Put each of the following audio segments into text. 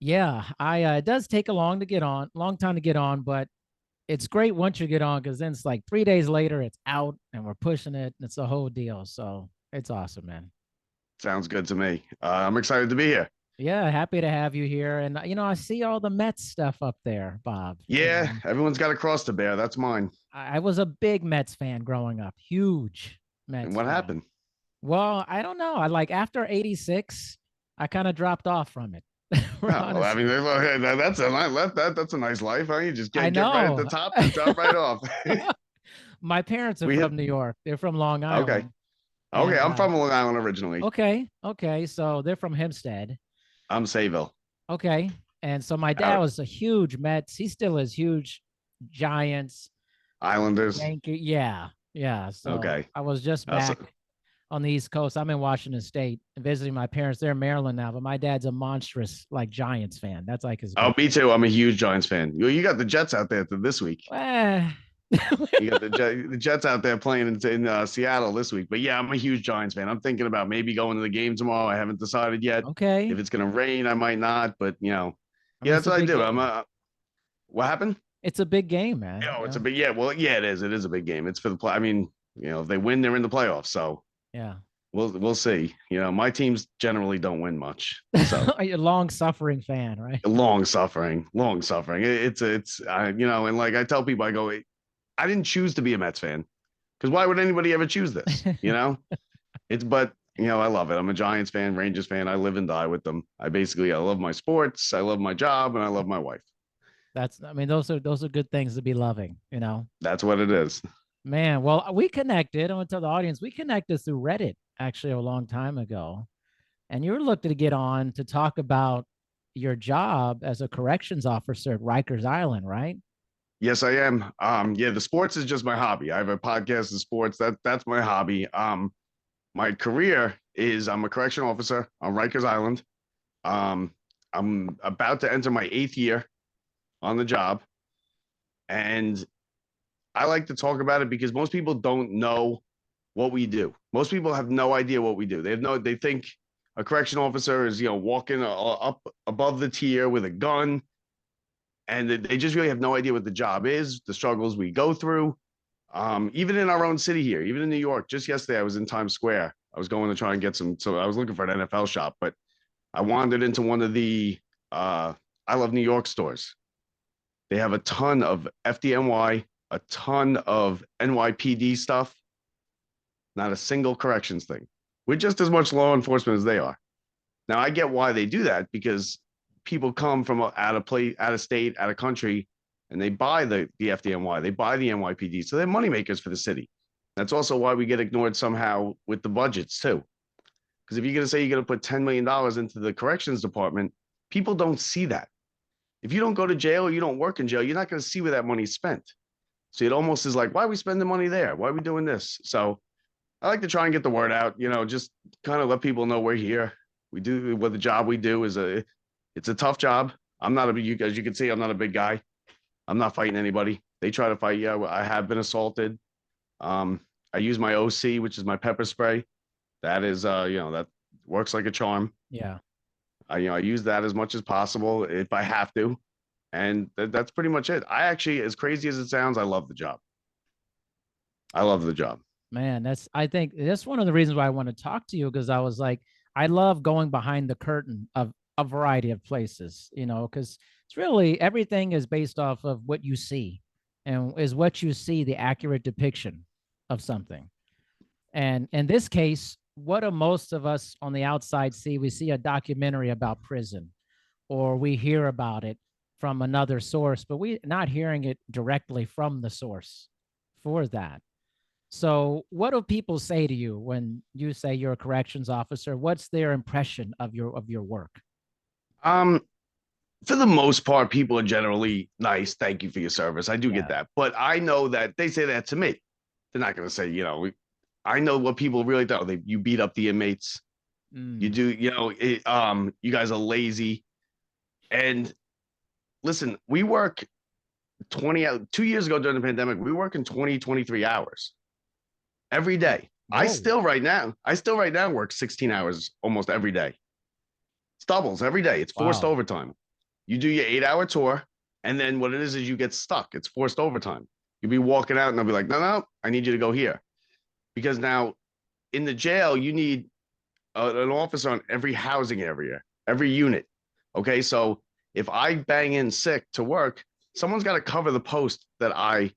Yeah, it does take a long time to get on, but it's great once you get on because then it's like 3 days later, it's out and we're pushing it. And it's a whole deal. So it's awesome, man. Sounds good to me. I'm excited to be here. Yeah, happy to have you here. And I see all the Mets stuff up there, Bob. Yeah, everyone's got a cross to bear. That's mine. I was a big Mets fan growing up, huge And Mets what fan. happened? Well, I don't know. I like after '86, I kind of dropped off from it. Oh, For well, I honest, mean, that's a nice life, huh? You just I get right at the know. top and drop right off. My parents are We hit from New York. They're from Long okay, Island, okay. and I'm from Long Island originally. okay, so they're from Hempstead. I'm Sayville Okay, and so my dad out was a huge Mets. He still is huge Giants, Islanders. Yankee. Yeah, yeah. So Okay, I was just so, back on the East Coast. I'm in Washington State visiting my parents. They're in Maryland now, but my dad's a monstrous like Giants fan. That's like his oh, big me thing. too. I'm a huge Giants fan. You got the Jets out there this week. Eh. You got the Jets out there playing in Seattle this week. But yeah, I'm a huge Giants fan. I'm thinking about maybe going to the game tomorrow. I haven't decided yet. Okay. If it's going to rain, I might not. But I yeah, mean, that's it's a what I big do. game. What happened? It's a big game, man. Oh, it's a big yeah. Well, yeah, it is. It is a big game. It's for the play. I mean, if they win, they're in the playoffs. So Yeah. we'll see. My teams generally don't win much. So You're a long suffering fan, right? long suffering, long suffering. And like I tell people, I go, I didn't choose to be a Mets fan because why would anybody ever choose this? But I love it. I'm a Giants fan, Rangers fan. I live and die with them. I love my sports, I love my job, and I love my wife. I mean, those are good things to be loving. That's what it is. Man, well, we connected. I want to tell the audience we connected through Reddit actually a long time ago. And you were looking to get on to talk about your job as a corrections officer at Rikers Island, right? Yes, I am. Yeah, the sports is just my hobby. I have a podcast of sports. That's my hobby. My career is I'm a correction officer on Rikers Island. Um, I'm about to enter my 8th year on the job, and I like to talk about it because most people don't know what we do. Most people have no idea what we do. They think a correction officer is walking up above the tier with a gun, and they just really have no idea what the job is, the struggles we go through. Even in our own city here, even in New York, just yesterday I was in Times Square. I was going to try and get so I was looking for an NFL shop, but I wandered into one of the I Love New York stores. They have a ton of FDNY, a ton of NYPD stuff, not a single corrections thing. We're just as much law enforcement as they are. Now I get why they do that because people come from out of place, out of state, out of country, and they buy the FDNY, they buy the NYPD, so they're moneymakers for the city. That's also why we get ignored somehow with the budgets too. Because if you're going to say you're going to put $10 million into the corrections department, people don't see that. If you don't go to jail or you don't work in jail, you're not going to see where that money's spent. So it almost is like, why are we spending money there? Why are we doing this? So I like to try and get the word out, just kind of let people know we're here. We do what the job we do it's a tough job. I'm not as you can see, I'm not a big guy. I'm not fighting anybody. They try to fight. Yeah, I have been assaulted. I use my OC, which is my pepper spray. That is, that works like a charm. Yeah. I use that as much as possible if I have to, and that's pretty much it. I actually, as crazy as it sounds, I love the job. I love the job. Man, I think that's one of the reasons why I want to talk to you because I was like, I love going behind the curtain of a variety of places, because it's really everything is based off of what you see and is what you see the accurate depiction of something. And in this case, what do most of us on the outside see? We see a documentary about prison or we hear about it from another source, but we're not hearing it directly from the source for that. So, what do people say to you when you say you're a corrections officer? What's their impression of your work? Um, for the most part, people are generally nice. Thank you for your service. I do get Yeah. that, but I know that they say that to me. They're not going to say, I know what people really do. You beat up the inmates. You Mm. do, you guys are lazy. And listen, we work 20 2 years ago during the pandemic. We work in 20, 23 hours every day. Whoa. I still right now work 16 hours almost every day. It's doubles every day. It's forced Wow. overtime. You do your 8-hour tour, and then what it is you get stuck. It's forced overtime. You'll be walking out, and they'll be like, no, I need you to go here. Because now in the jail, you need an officer on every housing area, every unit. Okay, so if I bang in sick to work, someone's got to cover the post that I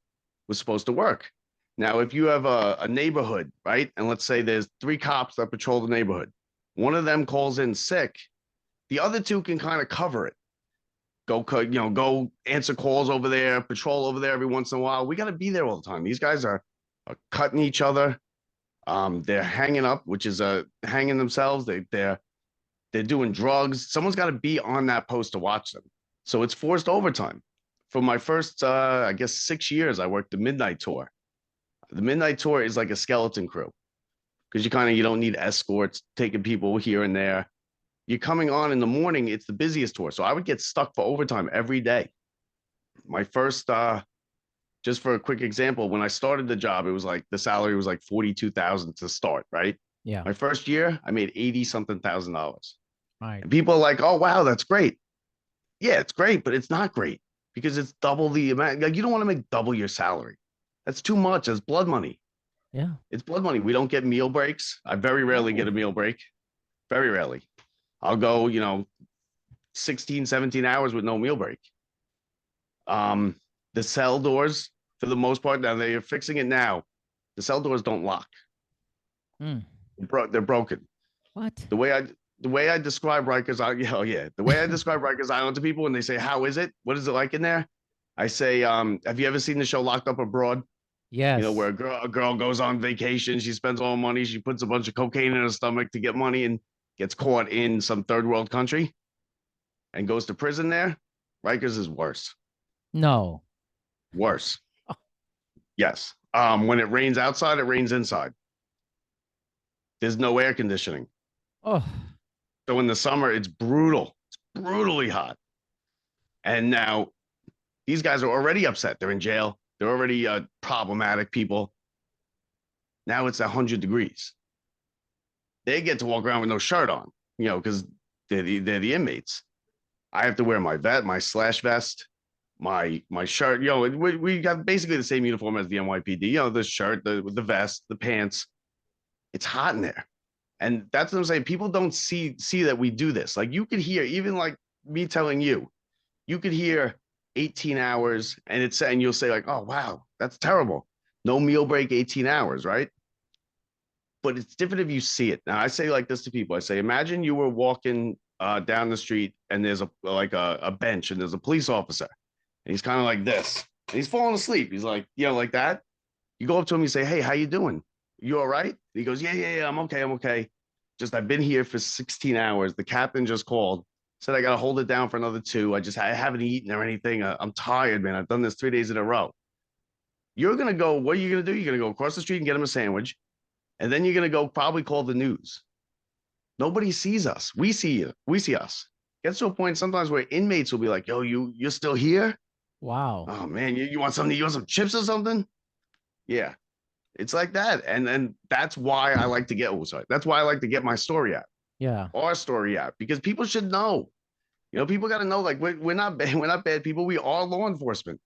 was supposed to work. Now, if you have a neighborhood, right, and let's say there's 3 cops that patrol the neighborhood, one of them calls in sick, the other 2 can kind of cover it. Go answer calls over there, patrol over there every once in a while. We got to be there all the time. These guys are cutting each other. They're hanging up, which is hanging themselves. They're doing drugs. Someone's got to be on that post to watch them. So it's forced overtime. For my first, I guess 6 years, I worked the midnight tour. The midnight tour is like a skeleton crew because you don't need escorts taking people here and there. You're coming on in the morning. It's the busiest tour. So I would get stuck for overtime every day. My first, just for a quick example, when I started the job, it was like the salary was like 42,000 to start, right? Yeah. My first year, I made 80-something thousand dollars. Right. And people are like, oh, wow, that's great. Yeah, it's great, but it's not great because it's double the amount. Like, you don't want to make double your salary. That's too much. That's blood money. Yeah. It's blood money. We don't get meal breaks. I very rarely get a meal break. Very rarely. I'll go, 16, 17 hours with no meal break. The cell doors, for the most part, now they're fixing it now. The cell doors don't lock. They're broken. What? The way I describe Rikers, the way I describe Rikers Island to people when they say, how is it? What is it like in there? I say, have you ever seen the show Locked Up Abroad? Yes. Where a girl goes on vacation, she spends all her money, she puts a bunch of cocaine in her stomach to get money and gets caught in some third world country and goes to prison there. Rikers is worse. No. Worse. Oh. Yes. When it rains outside, it rains inside. There's no air conditioning. Oh. So in the summer, it's brutal. It's brutally hot. And now these guys are already upset. They're in jail. They're already problematic people. Now it's 100 degrees. They get to walk around with no shirt on, because they're the inmates. I have to wear my slash vest, my shirt. We got basically the same uniform as the NYPD. The shirt, the vest, the pants. It's hot in there, and that's what I'm saying. People don't see that we do this. Like, you could hear, even like me telling you, you could hear 18 hours, and you'll say like, oh wow, that's terrible. No meal break, 18 hours, right? But it's different if you see it. Now, I say like this to people. I say, imagine you were walking down the street and there's a bench and there's a police officer and he's kind of like this. And he's falling asleep. He's like, like that. You go up to him, you say, hey, how you doing? You all right? And he goes, yeah, I'm okay. Just, I've been here for 16 hours. The captain just called, said I got to hold it down for another 2. I haven't eaten or anything. I'm tired, man. I've done this 3 days in a row. You're going to go, what are you going to do? You're going to go across the street and get him a sandwich. And then you're going to go probably call the news. Nobody sees us. We see you. We see us. Gets to a point sometimes where inmates will be like, yo, you're still here? Wow. Oh, man, you want something? You want some chips or something? Yeah, it's like that. And that's why I like to get, that's why I like to get my story out. Yeah. Our story out, because people should know. People got to know, like, we're not bad people. We are law enforcement.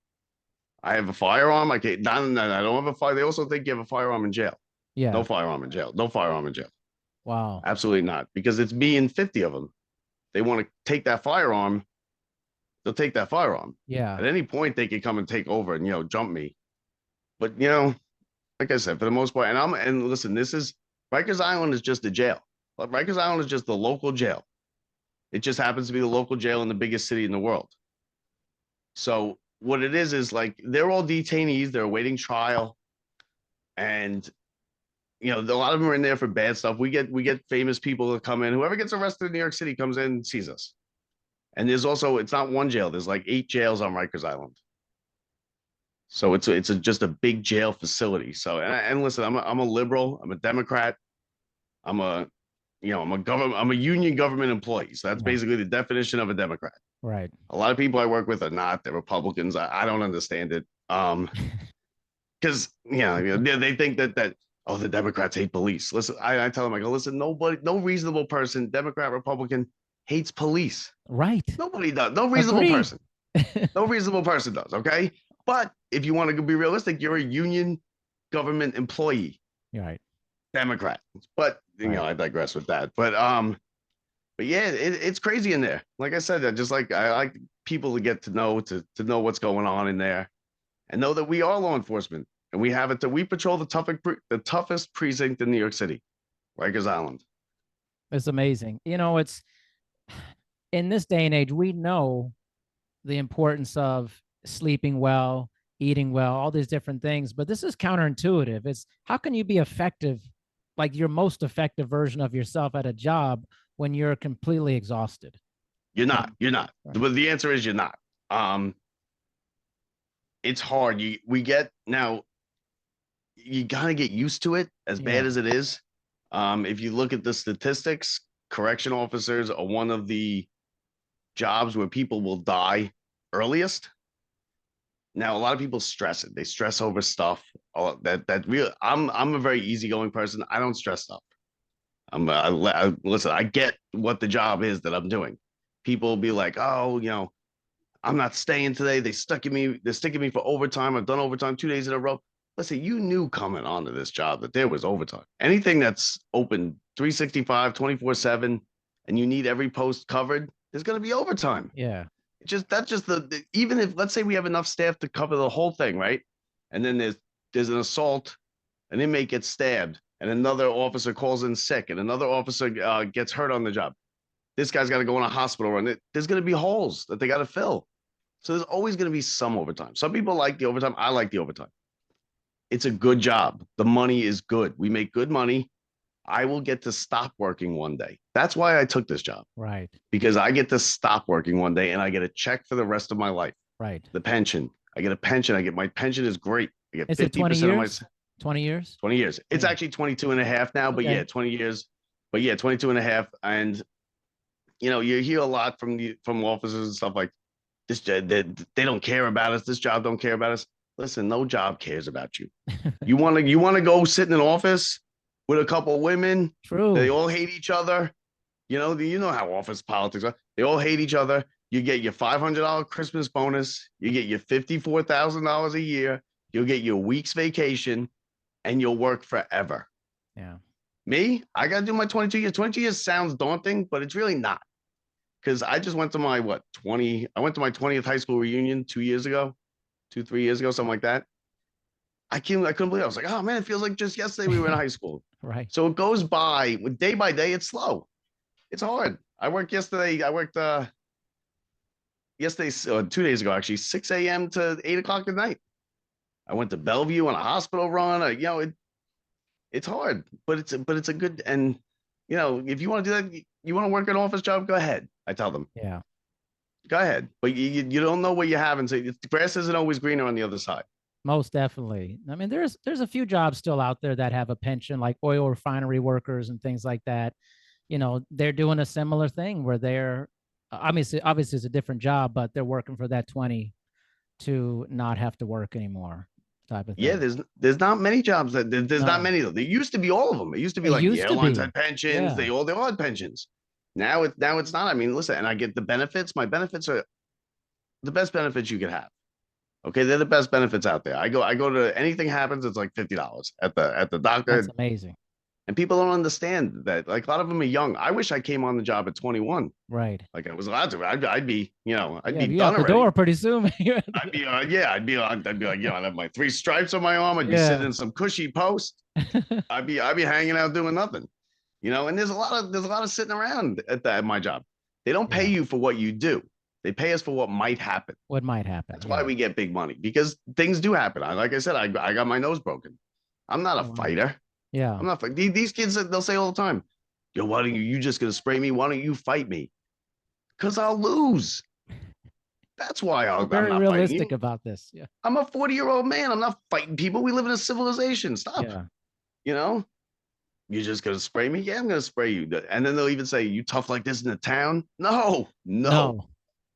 I have a firearm. I don't have a fire. They also think you have a firearm in jail. Yeah. No firearm in jail. No firearm in jail. Wow. Absolutely not. Because it's me and 50 of them. They want to take that firearm. They'll take that firearm. Yeah. At any point, they could come and take over and, jump me. But, like I said, for the most part, and listen, Rikers Island is just a jail. Rikers Island is just the local jail. It just happens to be the local jail in the biggest city in the world. So what it is like, they're all detainees. They're awaiting trial. And a lot of them are in there for bad stuff. We get famous people that come in. Whoever gets arrested in New York City comes in and sees us. And there's also, it's not one jail. There's like 8 jails on Rikers Island. So it's just a big jail facility. So, and listen, I'm a liberal. I'm a Democrat. I'm a union government employee. So that's basically the definition of a Democrat. Right. A lot of people I work with are not. They're Republicans. I don't understand it. Because they think that oh, the Democrats hate police. Listen, I tell them, I go, listen, no reasonable person, Democrat, Republican, hates police. Right. Nobody does. No reasonable Agreed. person. No reasonable person does. Okay. But if you want to be realistic, you're a union government employee, You're right. Democrat. But Right. I digress with that. But yeah, it's crazy in there. Like I said, I like people to get to know what's going on in there, and know that we are law enforcement, and we patrol the toughest precinct in New York City, Rikers Island. It's amazing. It's in this day and age, we know the importance of sleeping well, eating well, all these different things, but this is counterintuitive. It's how can you be effective, like your most effective version of yourself at a job when you're completely exhausted? You're You not. know? You're not. Right. But the answer is you're not. It's hard. We get now. You gotta get used to it, as Yeah. bad as it is. If you look at the statistics, correction officers are one of the jobs where people will die earliest. Now, a lot of people stress it. They stress over stuff. I'm a very easygoing person. I don't stress stuff. Listen. I get what the job is that I'm doing. People will be like, oh, I'm not staying today. They're sticking me for overtime. I've done overtime 2 days in a row. Listen, you knew coming onto this job that there was overtime. Anything that's open 365, 24/7, and you need every post covered, there's going to be overtime. Yeah. That's just even if, let's say, we have enough staff to cover the whole thing, right? And then there's an assault, an inmate gets stabbed, and another officer calls in sick, and another officer gets hurt on the job. This guy's got to go in a hospital run. There's going to be holes that they got to fill. So there's always going to be some overtime. Some people like the overtime. I like the overtime. It's a good job. The money is good. We make good money. I will get to stop working one day. That's why I took this job, Right. because I get to stop working one day and I get a check for the rest of my life. Right. The pension. I get a pension. My pension is great. I get Is it 20 50% of my years? 20 years? 20 years. It's Yeah. actually 22 and a half now, but Okay. yeah, 20 years. But yeah, 22 and a half. And you hear a lot from officers and stuff like this. They don't care about us. This job don't care about us. Listen, no job cares about you. You want to go sit in an office with a couple of women. True. They all hate each other. You know how office politics are. They all hate each other. You get your $500 Christmas bonus. You get your $54,000 a year. You'll get your week's vacation, and you'll work forever. Yeah. Me, I got to do my 22 years. 22 years sounds daunting, but it's really not. Because I just went to my I went to my 20th high school reunion 2 years ago, 3 years ago, something like that. I couldn't believe it. I was like, oh man, it feels like just yesterday we were in high school. Right. So it goes by day by day. It's slow. It's hard. I worked yesterday. Yesterday, 2 days ago, actually, 6 a.m. to 8 o'clock at night. I went to Bellevue on a hospital run. It's hard, but it's a good, and if you want to do that, you want to work an office job, go ahead. I tell them, Yeah. go ahead. But you don't know what you have, and so the grass isn't always greener on the other side. Most definitely. I mean, there's a few jobs still out there that have a pension, like oil refinery workers and things like that. They're doing a similar thing where they're obviously it's a different job, but they're working for that 20 to not have to work anymore, type of thing. Yeah, there's not many jobs there's not many though. There used to be all of them. It used to be like the airlines had pensions. They all had pensions. Now it's not. I mean, listen, and I get the benefits. My benefits are the best benefits you could have. Okay, they're the best benefits out there. I go to anything happens, it's like $50 at the doctor. That's amazing. And people don't understand that. Like a lot of them are young. I wish I came on the job at 21. Right. Like I was allowed to. I'd be be be done out the already. door pretty soon. I'd be like, I'd have my 3 stripes on my arm. I'd be sitting in some cushy post. I'd be hanging out doing nothing. And there's a lot of sitting around at my job. They don't pay you for what you do. They pay us for what might happen. What might happen. That's why we get big money, because things do happen. Like I said, I got my nose broken. I'm not a fighter. Yeah. I'm not. These kids, they'll say all the time, yo, why don't you just gonna spray me? Why don't you fight me? Because I'll lose. That's why I'm very not realistic fighting about this. Yeah. I'm a 40-year-old man. I'm not fighting people. We live in a civilization. Stop. Yeah. You're just gonna spray me? Yeah, I'm gonna spray you. And then they'll even say, you tough like this in the town? No.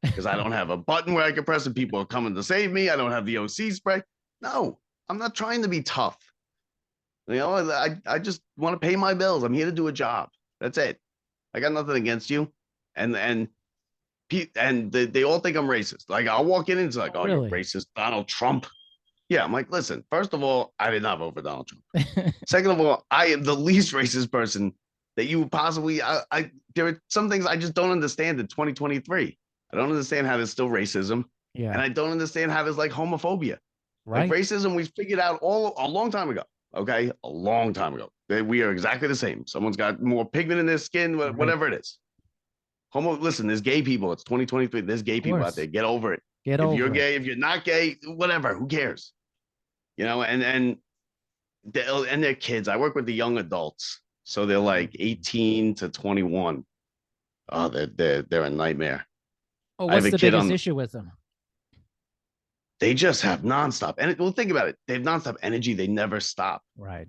Because I don't have a button where I can press and people are coming to save me. I don't have the OC spray. No, I'm not trying to be tough. I just want to pay my bills. I'm here to do a job. That's it. I got nothing against you. and they all think I'm racist. Like I'll walk in and it's like, oh, you're Really? racist, Donald Trump. Yeah, I'm like, listen, first of all, I did not vote for Donald Trump. Second of all, I am the least racist person that you would possibly. There are some things I just don't understand in 2023. I don't understand how there's still racism, Yeah. and I don't understand how there's like homophobia. Like Right. racism, we figured out all a long time ago. Okay, a long time ago. We are exactly the same. Someone's got more pigment in their skin, Right. whatever it is. Listen, there's gay people. It's 2023. There's gay Of people out there. course. Get over it. Get If you're over it. gay, if you're not gay, whatever. Who cares? And they're kids. I work with the young adults, so they're like 18 to 21. Oh, they're a nightmare. Oh, I have what's a the kid biggest on. issue with them? They just have nonstop. And well, think about it. They have nonstop energy. They never stop. Right.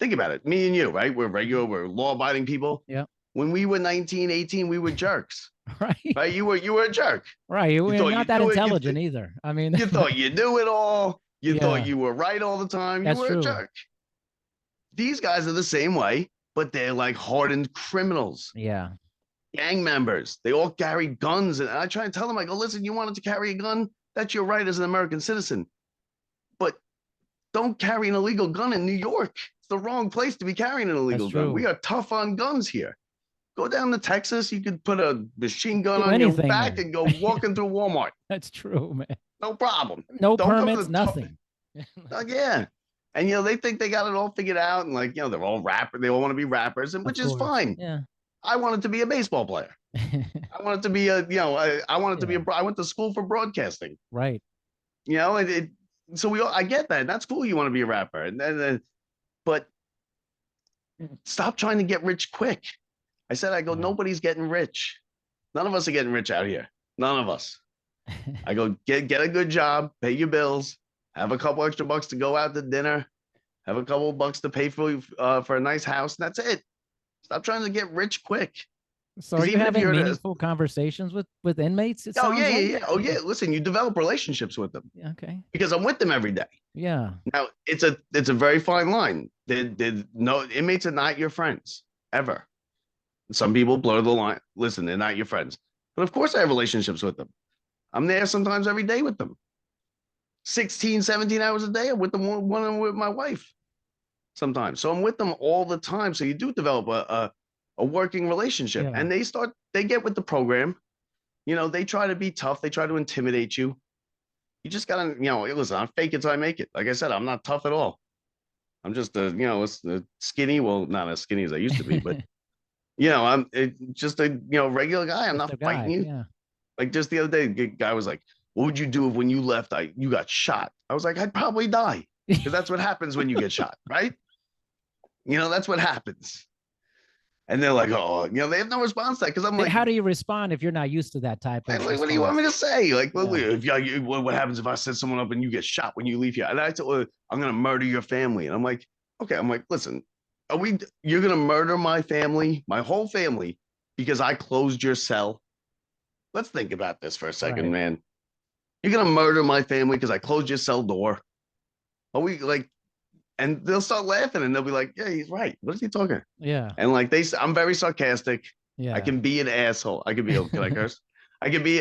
Think about it. Me and you, right? We're regular. We're law-abiding people. Yeah. When we were 19, 18, we were jerks. Right. Right? You were a jerk. Right. You You're thought you not that knew it. intelligent either. I mean, You thought you knew it all. You thought yeah, you were right all the time. You that's were a true. jerk. These guys are the same way, but they're like hardened criminals, Yeah. gang members. They all carry guns. And I try to tell them, I go, listen, you wanted to carry a gun? That's your right as an American citizen. But don't carry an illegal gun in New York. It's the wrong place to be carrying an That's illegal gun. true. We are tough on guns here. Go down to Texas. You could put a machine gun Do on your anything back there. and go walking through Walmart. That's true, man. No problem. No Don't come to permits, the tough. nothing. Yeah. And they think they got it all figured out, and like they're all rappers. They all want to be rappers, and Of which is course. fine. Yeah. I wanted to be a baseball player. I wanted to be I wanted to be I went to school for broadcasting. Right. So I get that. That's cool. You want to be a rapper, and then but stop trying to get rich quick. I go, Yeah. nobody's getting rich. None of us are getting rich out here. None of us. I go, get a good job, pay your bills, have a couple extra bucks to go out to dinner, have a couple bucks to pay for a nice house, and that's it. Stop trying to get rich quick. So are you Even if having you're meaningful conversations with inmates? It oh sounds like. yeah. Oh yeah. Listen, you develop relationships with them Okay. because I'm with them every day. Yeah. Now it's a very fine line. No inmates are not your friends ever. Some people blur the line. Listen, they're not your friends, but of course I have relationships with them. I'm there sometimes every day with them. 16, 17 hours a day. I'm with them one with my wife sometimes. So I'm with them all the time. So you do develop a working relationship. Yeah. And they get with the program. They try to be tough. They try to intimidate you. You just gotta, listen, I'm fake it till I make it. Like I said, I'm not tough at all. I'm just a skinny, well, not as skinny as I used to be, but I'm just a regular guy. I'm Just not a guy. fighting you. Yeah. Like just the other day, the guy was like, what would you do if when you left, you got shot? I was like, I'd probably die. Because that's what happens when you get shot, right? That's what happens. And they're like, oh, they have no response to that. Because I'm like, How do you respond if you're not used to that type of like, what do you want me to say? Like, Yeah. what happens if I set someone up and you get shot when you leave here? And I told her, I'm going to murder your family. And I'm like, okay. I'm like, listen, you're going to murder my family, my whole family, because I closed your cell? Let's think about this for a second, Right. man. You're going to murder my family because I closed your cell door? Are we like, and they'll start laughing and they'll be like, yeah, he's right. What is he talking? Yeah. And like I'm very sarcastic. Yeah. I can be an asshole. I can be, can I curse? I could be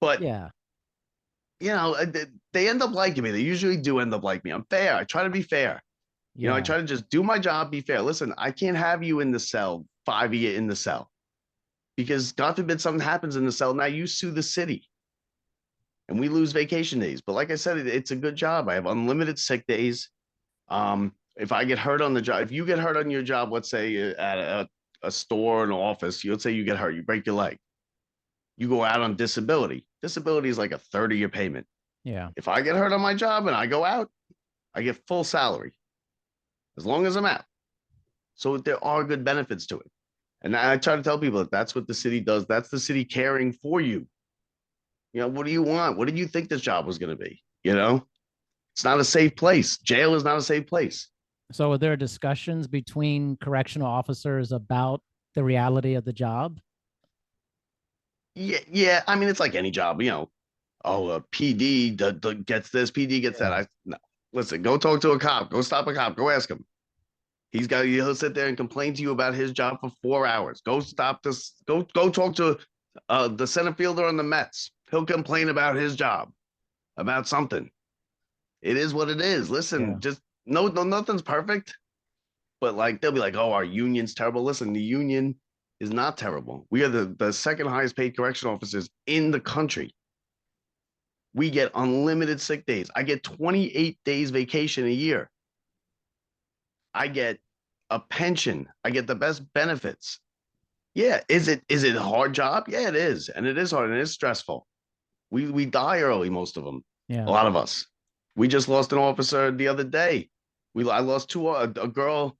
but Yeah. they end up liking me. They usually do end up liking me. I'm fair. I try to be fair. Yeah. I try to just do my job, be fair. Listen, I can't have you in the cell, 5 of you in the cell, because God forbid something happens in the cell. Now you sue the city and we lose vacation days. But like I said, it's a good job. I have unlimited sick days. If I get hurt on the job, if you get hurt on your job, let's say at a store, an office, you'll say you get hurt, you break your leg, you go out on disability. Disability is like a 30-year payment. Yeah. If I get hurt on my job and I go out, I get full salary as long as I'm out. So there are good benefits to it. And I try to tell people that that's what the city does. That's the city caring for you. What do you want? What did you think this job was going to be? It's not a safe place. Jail is not a safe place. So are there discussions between correctional officers about the reality of the job? Yeah. I mean, it's like any job, a PD gets this, PD gets that. No. Listen, go talk to a cop. Go stop a cop. Go ask him. He'll sit there and complain to you about his job for 4 hours. Go stop this. Go talk to the center fielder on the Mets. He'll complain about his job, about something. It is what it is. Listen, Yeah. just no, nothing's perfect. But like they'll be like, oh, our union's terrible. Listen, the union is not terrible. We are the second highest paid correctional officers in the country. We get unlimited sick days. I get 28 days vacation a year. I get a pension. I get the best benefits. Yeah, is it a hard job? Yeah, it is, and it is hard and it is stressful. We die early, most of them. Yeah. A lot of us. We just lost an officer the other day. I lost two. A girl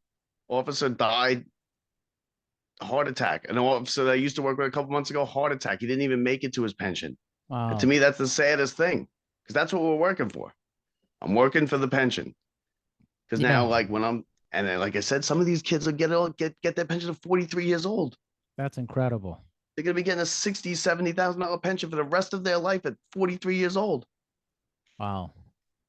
officer died, heart attack. An officer that I used to work with a couple months ago, heart attack. He didn't even make it to his pension. And to Wow. me, that's the saddest thing because that's what we're working for. I'm working for the pension because now, Yeah. like when I'm and then, like I said, some of these kids will get their pension at 43 years old. That's incredible. They're gonna be getting a $60,000-$70,000 pension for the rest of their life at 43 years old. Wow.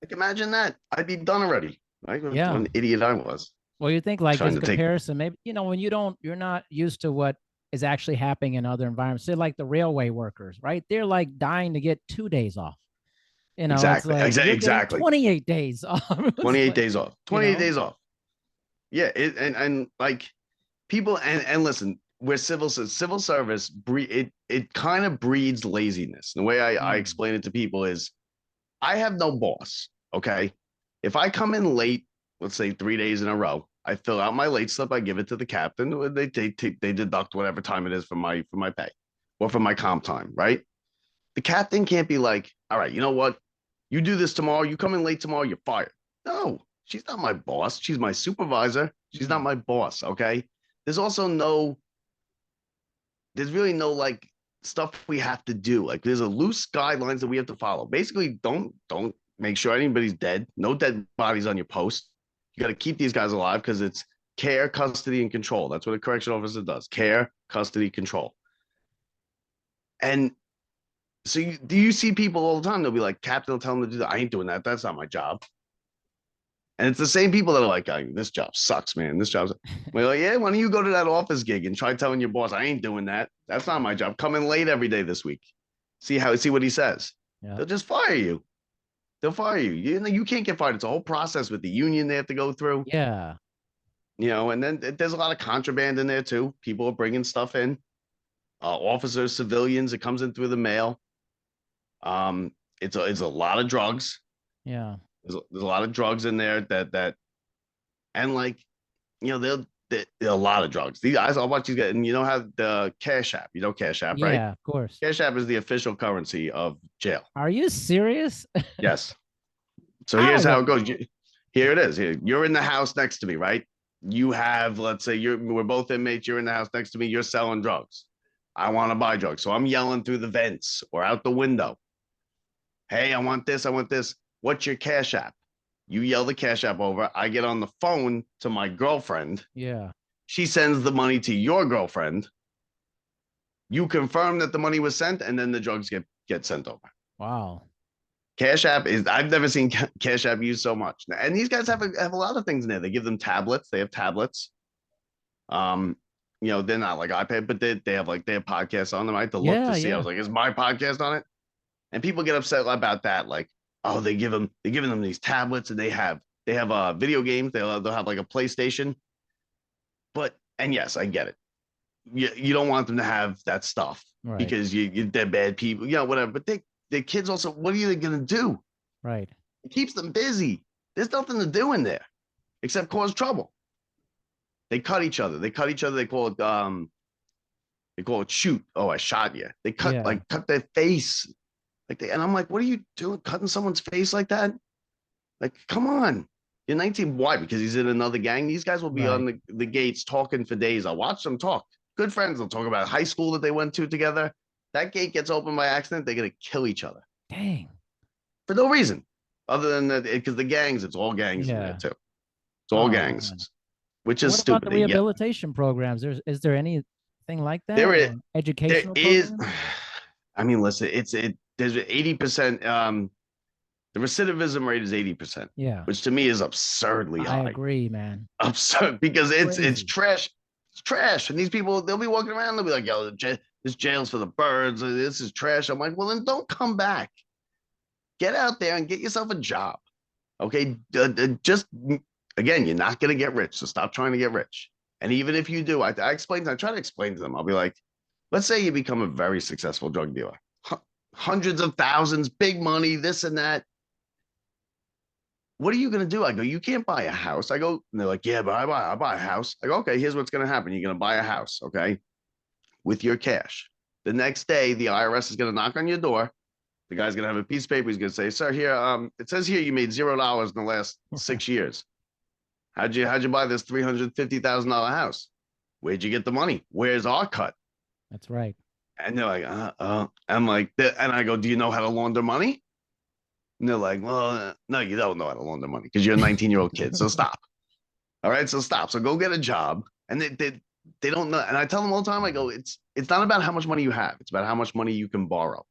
Like imagine that. I'd be done already. Like what Yeah. an idiot I was. Well, you think like Trying as to take comparison, maybe, when you're not used to what is actually happening in other environments. Say like the railway workers, right? They're like dying to get 2 days off. It's exactly, like you're getting exactly. 28 days off. It's 28 like, days off. 28 days off. Yeah, and like people and listen, where civil service it kind of breeds laziness. The way I explain it to people is I have no boss. Okay. If I come in late, let's say 3 days in a row, I fill out my late slip, I give it to the captain. They deduct whatever time it is from my pay or from my comp time, right? The captain can't be like, all right, you know what? You do this tomorrow, you come in late tomorrow, you're fired. No, she's not my boss. She's my supervisor. She's not my boss. Okay. There's also there's really no like stuff we have to do. Like there's a loose guidelines that we have to follow. Basically, don't make sure anybody's dead. No dead bodies on your post. You got to keep these guys alive because it's care, custody, and control. That's what a correctional officer does: care, custody, control. And so, do you see people all the time? They'll be like, "Captain will tell them to do that. I ain't doing that. That's not my job." And it's the same people that are like, "This job sucks, man. This job's." We're like, "Yeah, why don't you go to that office gig and try telling your boss I ain't doing that? That's not my job. Come in late every day this week. See what he says. Yeah. They'll just fire you. They'll fire you. You can't get fired. It's a whole process with the union they have to go through. Yeah. And then there's a lot of contraband in there too. People are bringing stuff in. Officers, civilians. It comes in through the mail. It's a lot of drugs. Yeah. There's a lot of drugs in there and like, they're a lot of drugs. These guys, I'll watch these guys, and how the Cash App, Cash App, right? Yeah, of course. Cash App is the official currency of jail. Are you serious? Yes. So here's how it goes. Here it is. You're in the house next to me, right? You have, let's say we're both inmates. You're in the house next to me. You're selling drugs. I want to buy drugs. So I'm yelling through the vents or out the window. Hey, I want this. I want this. What's your Cash App? You yell the Cash App over. I get on the phone to my girlfriend. Yeah. She sends the money to your girlfriend. You confirm that the money was sent, and then the drugs get sent over. Wow. Cash App I've never seen Cash App used so much. And these guys have a lot of things in there. They give them tablets. They have tablets. They're not like iPad, but they have podcasts on them. I had to look to see. I was like, is my podcast on it? And people get upset about that. Like, oh, they're giving them these tablets, and they have video games. They'll have like a PlayStation. And yes, I get it. You don't want them to have that stuff because they're bad people, whatever. But the kids also, what are they going to do? Right. It keeps them busy. There's nothing to do in there except cause trouble. They cut each other. They call it shoot. Oh, I shot you. They cut their face. And I'm like, what are you doing? Cutting someone's face like that? Like, come on. You're 19. Why? Because he's in another gang. These guys will be on the gates talking for days. I'll watch them talk. Good friends. They'll talk about high school that they went to together. That gate gets open by accident. They're going to kill each other. Dang. For no reason. Other than that, because the gangs, it's all gangs in there too. It's all gangs, man. Which is what stupid. About the rehabilitation programs? Is there anything like that? There is. Educational there is. I mean, listen, there's 80%. The recidivism rate is 80%, Yeah. which to me is absurdly I high. agree, man. Absurd, because it's Crazy. trash. It's trash. And these people, they'll be walking around, they'll be like, yo, this jail's for the birds. This is trash. I'm like, well, then don't come back. Get out there and get yourself a job. Okay. Just again, you're not going to get rich. So stop trying to get rich. And even if you do, I try to explain to them. I'll be like, let's say you become a very successful drug dealer, hundreds of thousands, big money, this and that. What are you going to do? I go, you can't buy a house. I go, and they're like, yeah, but I'll buy a house. I go, okay, here's what's going to happen. You're going to buy a house, okay, with your cash. The next day, the IRS is going to knock on your door. The guy's going to have a piece of paper. He's going to say, sir, here, it says here you made $0 in the last 6 years. How'd you buy this $350,000 house? Where'd you get the money? Where's our cut? That's right. And they're like, I'm like, and I go, do you know how to launder money? And they're like, well, no, you don't know how to launder money because you're a 19-year-old kid. So stop. All right. So stop. So go get a job. And they don't know. And I tell them all the time, I go, it's not about how much money you have. It's about how much money you can borrow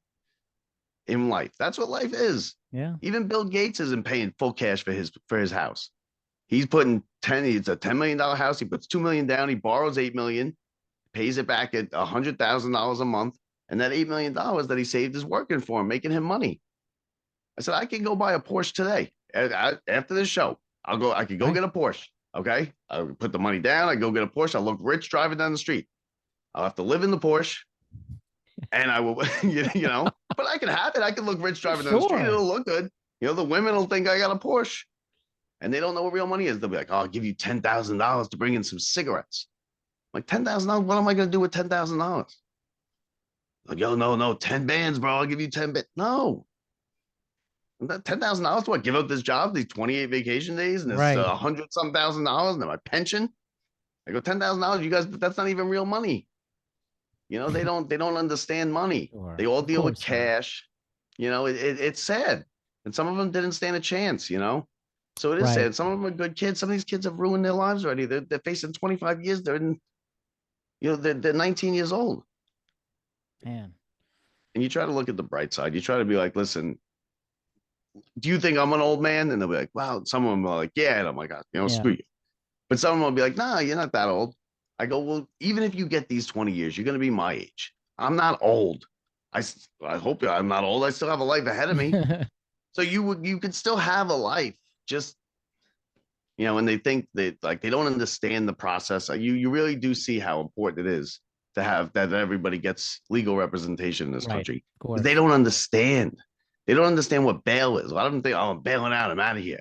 in life. That's what life is. Yeah. Even Bill Gates isn't paying full cash for his house. He's putting it's a $10 million house. He puts $2 million down. He borrows $8 million, pays it back at $100,000 a month. And that $8 million that he saved is working for him, making him money. I said, I can go buy a Porsche today. After this show, I could go get a Porsche. Okay. I put the money down. I go get a Porsche. I look rich driving down the street. I'll have to live in the Porsche. And I will, but I can have it. I can look rich driving down the street. It'll look good. The women will think I got a Porsche. And they don't know what real money is. They'll be like, oh, I'll give you $10,000 to bring in some cigarettes. I'm like, $10,000? What am I going to do with $10,000? Like, yo, no, 10 bands, bro. I'll give you 10 bands. No. $10,000 to what? Give up this job, these 28 vacation days, and it's $100-some thousand, and then my pension. I go, $10,000, you guys, that's not even real money. They don't understand money. Sure. They all deal with cash. It's sad. And some of them didn't stand a chance, So it is sad. Some of them are good kids. Some of these kids have ruined their lives already. They're facing 25 years. They're 19 years old. Man. And you try to look at the bright side. You try to be like, listen, do you think I'm an old man? And they'll be like, wow. Some of them are like, yeah. And I'm like, screw you. But some of them will be like, nah, you're not that old. I go, well, even if you get these 20 years, you're going to be my age. I'm not old. I hope I'm not old. I still have a life ahead of me. So you could still have a life. Just, and they think that they don't understand the process. You really do see how important it is to have that everybody gets legal representation in this country. They don't understand. They don't understand what bail is. A lot of them think, oh, I'm bailing out. I'm out of here.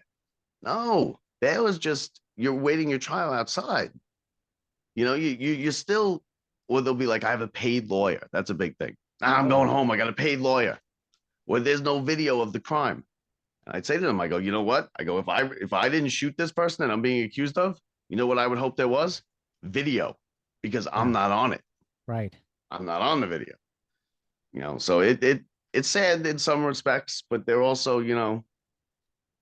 No, bail is just, you're waiting your trial outside. You're still, or they'll be like, I have a paid lawyer. That's a big thing. I'm going home. I got a paid lawyer. Where there's no video of the crime. And I'd say to them, I go, you know what? I go, if I didn't shoot this person that I'm being accused of, you know what I would hope there was? Video, because I'm not on it. Right. I'm not on the video. So it's sad in some respects, but they're also,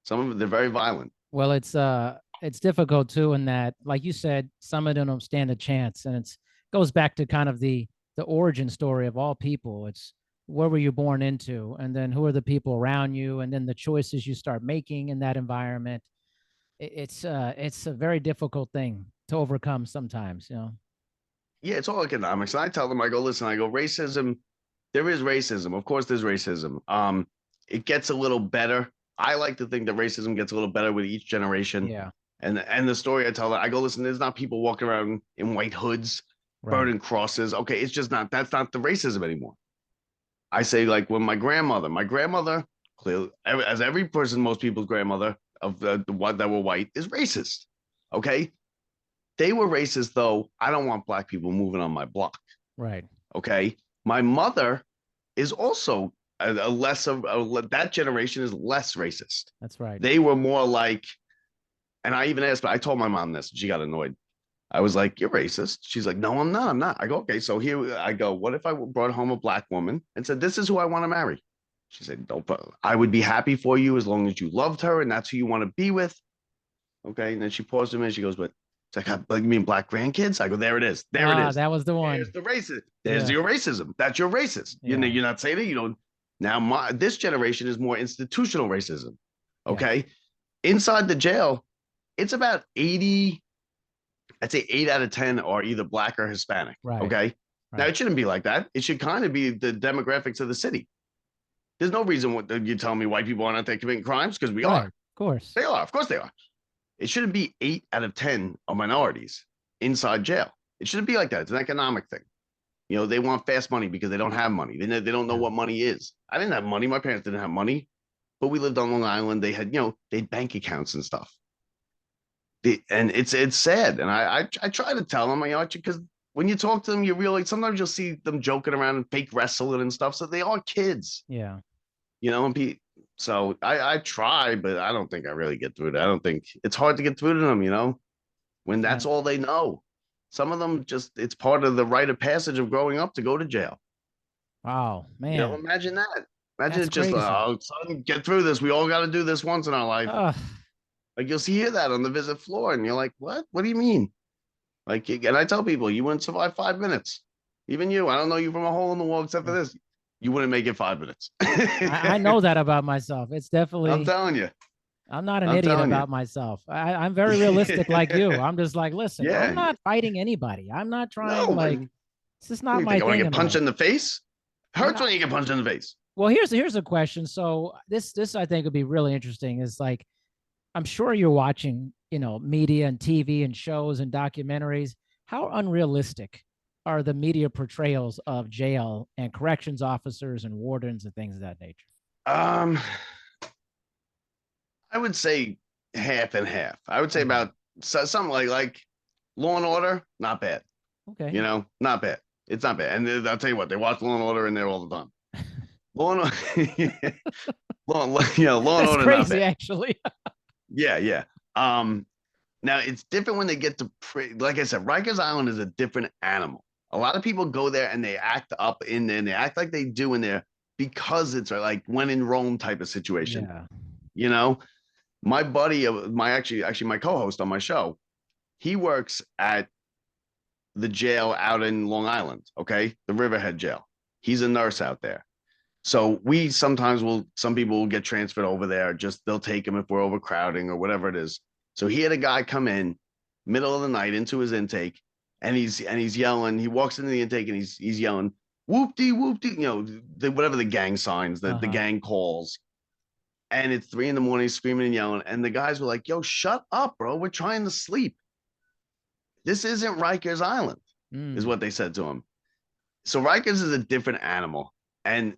some of it, they're very violent. Well, it's difficult too, in that, like you said, some of them don't stand a chance. And it goes back to kind of the origin story of all people. It's, what were you born into? And then who are the people around you? And then the choices you start making in that environment. It's a very difficult thing to overcome sometimes, Yeah, it's all economics. And I tell them, I go, listen, racism, there is racism. Of course, there's racism. It gets a little better. I like to think that racism gets a little better with each generation. Yeah. And the story I tell them, I go, listen, there's not people walking around in white hoods, burning crosses. Okay, it's just not, that's not the racism anymore. I say, like, when my grandmother, clearly, as every person, most people's grandmother of the one that were white, is racist. Okay. They were racist, though. I don't want black people moving on my block. Right. Okay. My mother is also that generation is less racist. That's right. They were more like, and I even asked, but I told my mom this, and she got annoyed. I was like, you're racist. She's like, no, I'm not. I go, okay. So here I go, what if I brought home a black woman and said, this is who I want to marry? She said, don't, I would be happy for you as long as you loved her and that's who you want to be with. Okay. And then she paused a minute. She goes, but it's like, you mean black grandkids? I go, there it is. There it is. That was the one. There's the racist. There's your racism. That's your racist. Yeah. You're not saying it. You don't. Now, this generation is more institutional racism. Yeah. Okay. Inside the jail, it's about 80, I'd say 8 out of 10 are either black or Hispanic. Right. Okay. Now, Right. it shouldn't be like that. It should kind of be the demographics of the city. There's no reason what you tell me white people aren't out there committing crimes, because we Right. are. Of course. They are. Of course they are. It shouldn't be 8 out of 10 are minorities inside jail. It shouldn't be like that. It's an economic thing. They want fast money because they don't have money. They don't know Yeah. what money is. I didn't have money. My parents didn't have money, but we lived on Long Island. They had, they had bank accounts and stuff. And it's sad. And I try to tell them, because when you talk to them, you realize sometimes you'll see them joking around and fake wrestling and stuff. So they are kids, Yeah. and so I try, but I don't think I really get through it. I don't think it's hard to get through to them, when that's Yeah. all they know. Some of them it's part of the rite of passage of growing up to go to jail. Wow, man. Imagine that. Imagine That's it's just, crazy. oh, son, get through this. We all got to do this once in our life. Ugh. Like you'll hear that on the visit floor, and you're like, what? What do you mean? Like, and I tell people, you wouldn't survive 5 minutes. Even you, I don't know you from a hole in the wall except for this. You wouldn't make it 5 minutes. I know that about myself. It's definitely. I'm telling you. I'm not an idiot about myself. I'm very realistic like you. I'm just like, listen, Yeah. I'm not fighting anybody. I'm not trying this is not my thing. I want to thing. get punched in the face. Hurts when you get punched in the face. Well, here's a question. So this I think would be really interesting. Is like, I'm sure you're watching, media and TV and shows and documentaries. How unrealistic are the media portrayals of jail and corrections officers and wardens and things of that nature? I would say half and half. I would say about something like Law and Order, not bad. Okay. Not bad. It's not bad. And I'll tell you what, they watch Law and Order in there all the time. Law and Order, Law and Order, crazy, not bad. Actually. Yeah. Now it's different when they get to, like I said, Rikers Island is a different animal. A lot of people go there and they act up in there and they act like they do in there because it's like when in Rome type of situation. Yeah. My buddy, actually my co-host on my show, he works at the jail out in Long Island, okay? The Riverhead jail. He's a nurse out there. So some people will get transferred over there. Just they'll take him if we're overcrowding or whatever it is. So he had a guy come in middle of the night into his intake, and he's yelling. He walks into the intake and he's yelling, whoop-dee, whoop-dee, whatever the gang signs, the gang calls. And it's 3 a.m, screaming and yelling. And the guys were like, yo, shut up, bro. We're trying to sleep. This isn't Rikers Island, is what they said to him. So Rikers is a different animal. And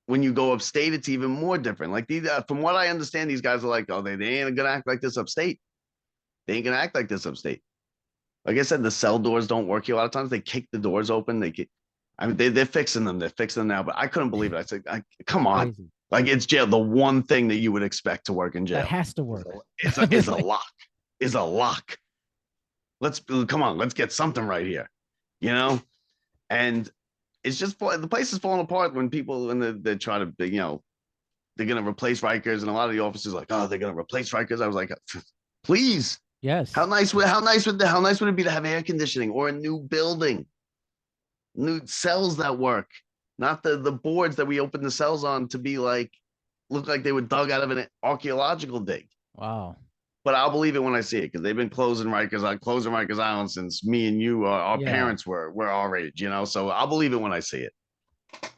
when you go upstate, it's even more different. Like from what I understand, these guys are like, oh, they ain't gonna act like this upstate. They ain't gonna act like this upstate. Like I said, the cell doors don't work here. A lot of times they kick the doors open. They're fixing them. They're fixing them now. But I couldn't believe it. I said, come on. Crazy. Like it's jail. The one thing that you would expect to work in jail. That has to work. It's a lock. It's a lock. Come on. Let's get something right here. And it's just the place is falling apart when they try to, they're going to replace Rikers, and a lot of the officers are like, oh, they're going to replace Rikers. I was like, please. Yes. How nice would it be to have air conditioning or a new building, new cells that work, not the boards that we opened the cells on to be look like they were dug out of an archaeological dig. Wow. But I'll believe it when I see it, because they've been closing Rikers Island since me and you, our parents were our age, So I'll believe it when I see it.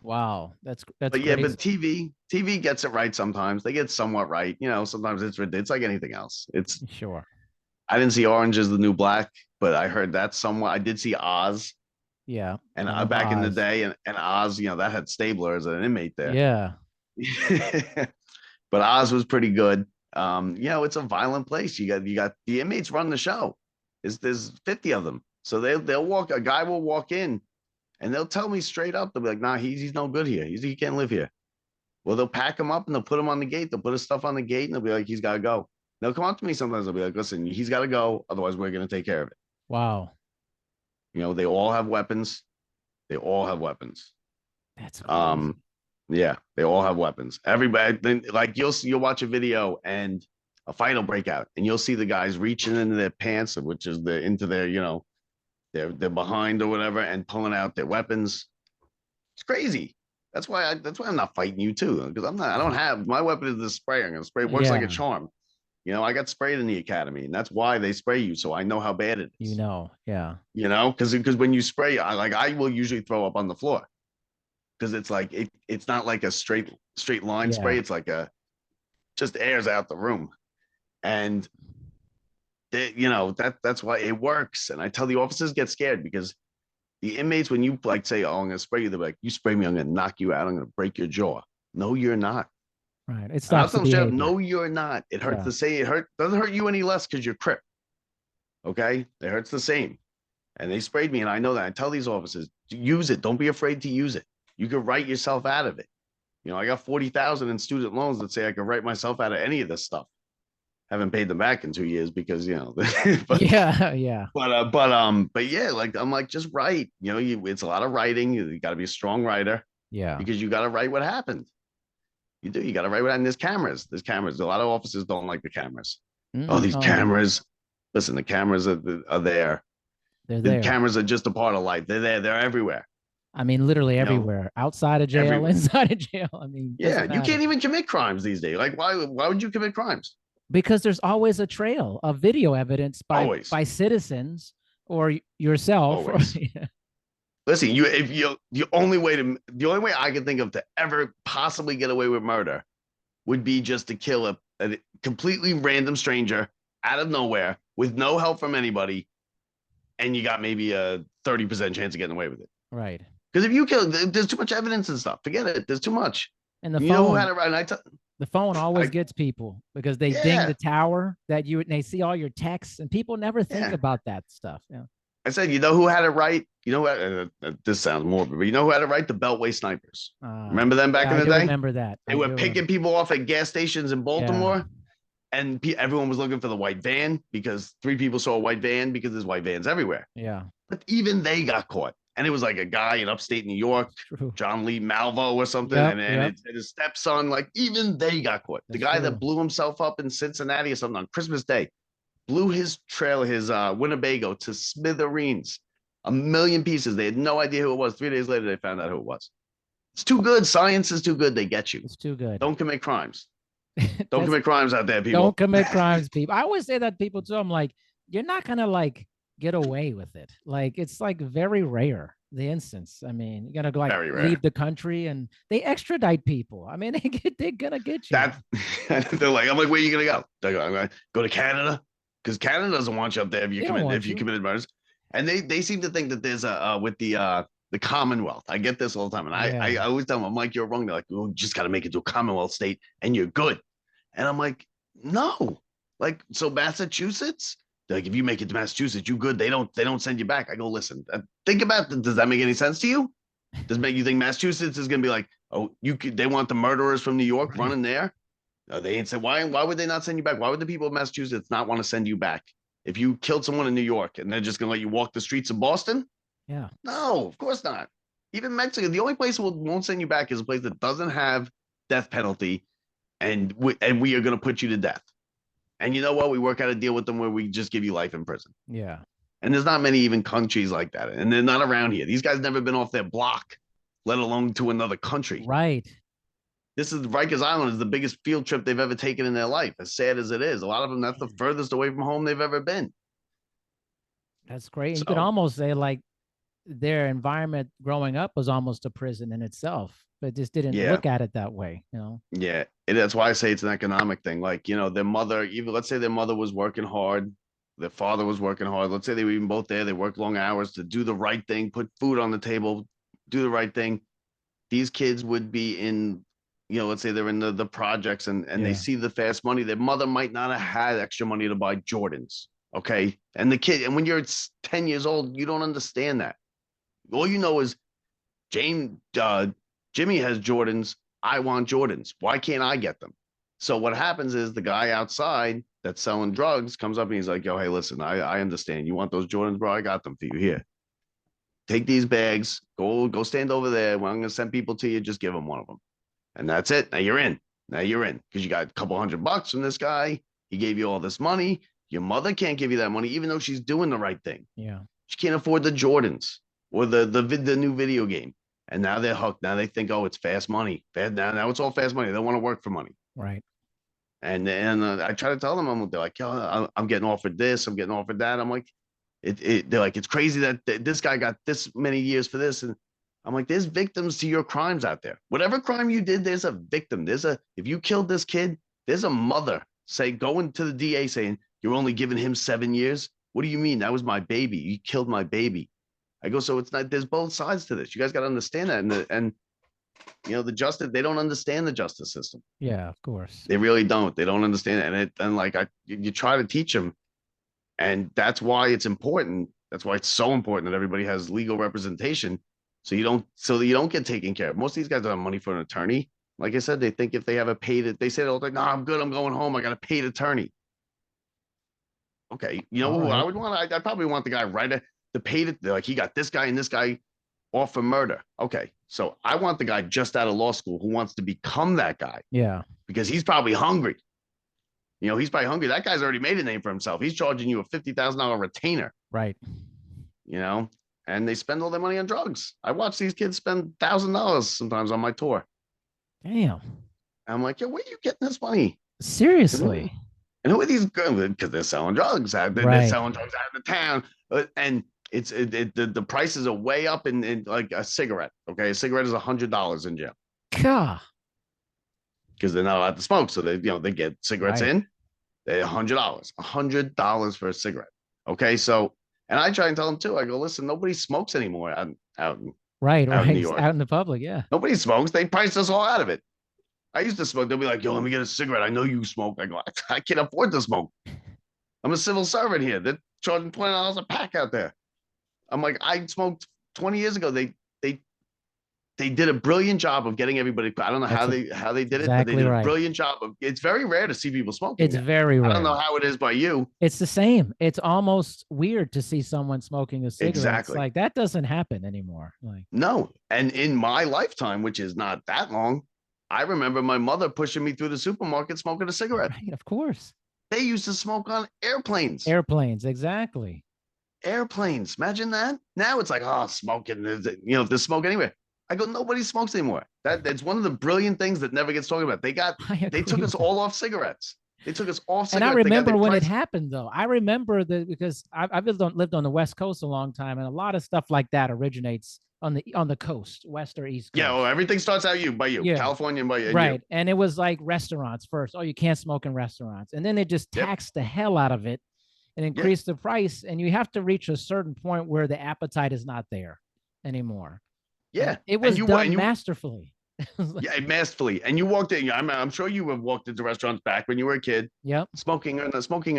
Wow, that's. But crazy. Yeah, but TV gets it right sometimes. They get somewhat right, Sometimes it's like anything else. It's sure. I didn't see Orange is the New Black, but I heard that somewhat. I did see Oz. Yeah. And back in the day, and Oz, that had Stabler as an inmate there. Yeah. But Oz was pretty good. It's a violent place. You got the inmates run the show. There's 50 of them. So a guy will walk in and they'll tell me straight up, they'll be like, nah, he's no good here. He can't live here. Well, they'll pack him up and they'll put him on the gate. They'll put his stuff on the gate and they'll be like, he's got to go. They'll come up to me sometimes. They'll be like, listen, he's got to go. Otherwise, we're going to take care of it. Wow. They all have weapons. They all have weapons. That's crazy. Yeah, they all have weapons. Everybody, like you'll watch a video and a fight will break out, and you'll see the guys reaching into their pants, which is into their, they're behind or whatever, and pulling out their weapons. It's crazy. That's why I'm not fighting you too, because I don't have my weapon is the spray. I'm gonna spray. It works like a Yeah, charm. I got sprayed in the academy, and that's why they spray you, so I know how bad it you is. know, yeah, Because when you spray, I will usually throw up on the floor because it's like it's not like a straight line yeah, spray. It's like a just airs out the room, and that's why it works. And I tell the officers get scared because the inmates, when you like say, "Oh, I'm gonna spray you," they're like, "You spray me, I'm gonna knock you out. I'm gonna break your jaw." No, you're not. right. It And I'll stops the tell them straight up, behavior. no, you're not. It hurts Yeah, to say it hurt doesn't hurt you any less because you're crip. Okay, it hurts the same. And they sprayed me, and I know that. I tell these officers, use it. Don't be afraid to use it. You can write yourself out of it. I got 40,000 in student loans that say I can write myself out of any of this stuff. Haven't paid them back in 2 years because but yeah, yeah, but yeah, like I'm like just write. It's a lot of writing. You got to be a strong writer yeah. because you got to write what happened. You do. You got to write what happened. There's cameras. There's cameras. A lot of officers don't like the cameras. Oh, these Oh, cameras. Listen, the cameras are there. they're The there. cameras are just a part of life. They're there. They're everywhere. I mean, literally You know, everywhere, outside of jail, everywhere. inside of jail. I mean, Yeah, doesn't you matter can't even commit crimes these days. Like, why would you commit crimes? because there's always a trail of video evidence Always, by citizens or yourself. Or, always. Listen, the only way I can think of to ever possibly get away with murder would be just to kill a completely random stranger out of nowhere with no help from anybody, and you got maybe a 30% chance of getting away with it. right. Because if you kill, there's too much evidence and stuff. Forget it. There's too much. And You know who had it right? And the phone always I, gets people because they ding the yeah, tower that and they see all your texts and people never think yeah. about that stuff. Yeah. I said, you know who had it right? This sounds morbid, but you know who had it right? The Beltway snipers. Remember them back Yeah, in I the do day? remember that. They I were do remember. picking people off at gas stations in Yeah. Baltimore, and everyone was looking for the white van because 3 people saw a white van because there's white vans everywhere. Yeah. But even they got caught. And it was like a guy in upstate New York, True. John Lee Malvo or something. Yep. And Yep. his stepson, like even they got caught. The That's guy that true. blew himself up in Cincinnati or something on Christmas Day, blew his trailer, his Winnebago to smithereens, a million pieces. They had no idea who it was. 3 days later, they found out who it was. It's too good. Science is too good. They get you. It's too good. Don't commit crimes. Don't That's commit crimes out there, don't people. commit crimes, people. I always say that to people too. I'm like, you're not gonna like get away with it. Like it's like very rare the instance. I mean, you're gonna go like Very rare. leave the country and they extradite people. I mean, they're gonna get you. That they're like, I'm like, where are you gonna go? They go, I'm gonna go to Canada because Canada doesn't want you up there if They don't want you. committed murders. And they seem to think that there's a with the Commonwealth. I get this all the time, and I Yeah. always tell them, I'm like, you're wrong. They're like, oh, you just got to make it to a Commonwealth state, and you're good. And I'm like, no, like so Massachusetts. They're like, if you make it to Massachusetts, you good. They don't send you back. I go, listen, think about does that make any sense to you? Does it make you think Massachusetts is gonna be like, oh, they want the murderers from New York Right. running there? No, they ain't said why would they not send you back? Why would the people of Massachusetts not want to send you back? If you killed someone in New York and they're just gonna let you walk the streets of Boston? Yeah. No, of course not. Even Mexico, the only place won't send you back is a place that doesn't have death penalty, and we are gonna put you to death. And you know what? We work out a deal with them where we just give you life in prison. Yeah. And there's not many even countries like that, and they're not around here. These guys never been off their block, let alone to another country. Right. This is Rikers Island is the biggest field trip they've ever taken in their life. As sad as it is, a lot of them that's the furthest away from home they've ever been. That's great. And you could So almost say like their environment growing up was almost a prison in itself, but just didn't yeah, look at it that way, you know? yeah, that's why I say it's an economic thing. Like their mother, even let's say their mother was working hard, their father was working hard. Let's say they were even both there. They worked long hours to do the right thing, put food on the table, do the right thing. These kids would be in, let's say they're in the projects and they Yeah. see the fast money. Their mother might not have had extra money to buy Jordans. Okay. And when you're 10 years old, you don't understand that. All you know is Jimmy has Jordans. I want Jordans. Why can't I get them? So what happens is the guy outside that's selling drugs comes up and he's like, yo, hey, listen, I understand. You want those Jordans, bro? I got them for you. Here, take these bags. Go stand over there. When I'm going to send people to you, just give them one of them. And that's it. Now you're in. Because you got a couple $100 from this guy. He gave you all this money. Your mother can't give you that money, even though she's doing the right thing. Yeah. She can't afford the Jordans or the new video game. And now they're hooked. Now they think, oh, it's fast money. Now it's all fast money. They don't want to work for money. Right. And I try to tell them, they're like, yo, I'm getting offered this, I'm getting offered that. I'm like, they're like, it's crazy that this guy got this many years for this. And I'm like, there's victims to your crimes out there. Whatever crime you did, there's a victim. If you killed this kid, there's a mother going to the DA saying, you're only giving him 7 years. What do you mean? That was my baby. You killed my baby. I go, so it's not, there's both sides to this. You guys got to understand that. And the justice, they don't understand the justice system. Yeah, of course. They really don't. They don't understand it. And you try to teach them. And that's why it's important. That's why it's so important that everybody has legal representation. So that you don't get taken care of. Most of these guys don't have money for an attorney. Like I said, they think if they have a paid, they say they're like, no, I'm good. I'm going home. I got a paid attorney. Okay. You know who I would want? I'd probably want the guy the paid. Like he got this guy and this guy off for murder. Okay. So I want the guy just out of law school who wants to become that guy. Yeah. Because he's probably hungry. He's probably hungry. That guy's already made a name for himself. He's charging you a $50,000 retainer. Right. And they spend all their money on drugs. I watch these kids spend $1,000 sometimes on my tour. Damn. I'm like, yo, where are you getting this money? Seriously. And who are these girls? Because they're selling drugs. They're selling drugs out of the town. And the prices are way up in like a cigarette. Okay. A cigarette is $100 in jail. God. Because they're not allowed to smoke. So they get cigarettes in. They're $100 for a cigarette. Okay. So, and I try and tell them too. I go, listen, nobody smokes anymore out in New York. Out in the public. Yeah. Nobody smokes. They priced us all out of it. I used to smoke. They'll be like, yo, let me get a cigarette. I know you smoke. I go, I can't afford to smoke. I'm a civil servant here. They're charging $20 a pack out there. I'm like, I smoked 20 years ago. They did a brilliant job of getting everybody. I don't know how they did it, but they did a brilliant job of. It's very rare to see people smoking. It's very rare. I don't know how it is by you. It's the same. It's almost weird to see someone smoking a cigarette. Exactly. It's like that doesn't happen anymore. No, and in my lifetime, which is not that long, I remember my mother pushing me through the supermarket smoking a cigarette. Right, of course. They used to smoke on airplanes. Airplanes, exactly. Airplanes. Imagine that. Now it's like, oh, smoking. There's smoke anywhere. I go, nobody smokes anymore. That's one of the brilliant things that never gets talked about. They took us all off cigarettes. They took us off cigarettes. And I remember when it happened, though. I remember that because I've lived on the West Coast a long time, and a lot of stuff like that originates on the coast, West or East Coast. Yeah, well, everything starts out by you, California, and by you. Right, and it was like restaurants first. Oh, you can't smoke in restaurants, and then they just taxed the hell out of it and increased the price. And you have to reach a certain point where the appetite is not there anymore. Yeah, it was done masterfully. Yeah, masterfully. And you walked in. I'm sure you have walked into restaurants back when you were a kid. Yep. Smoking or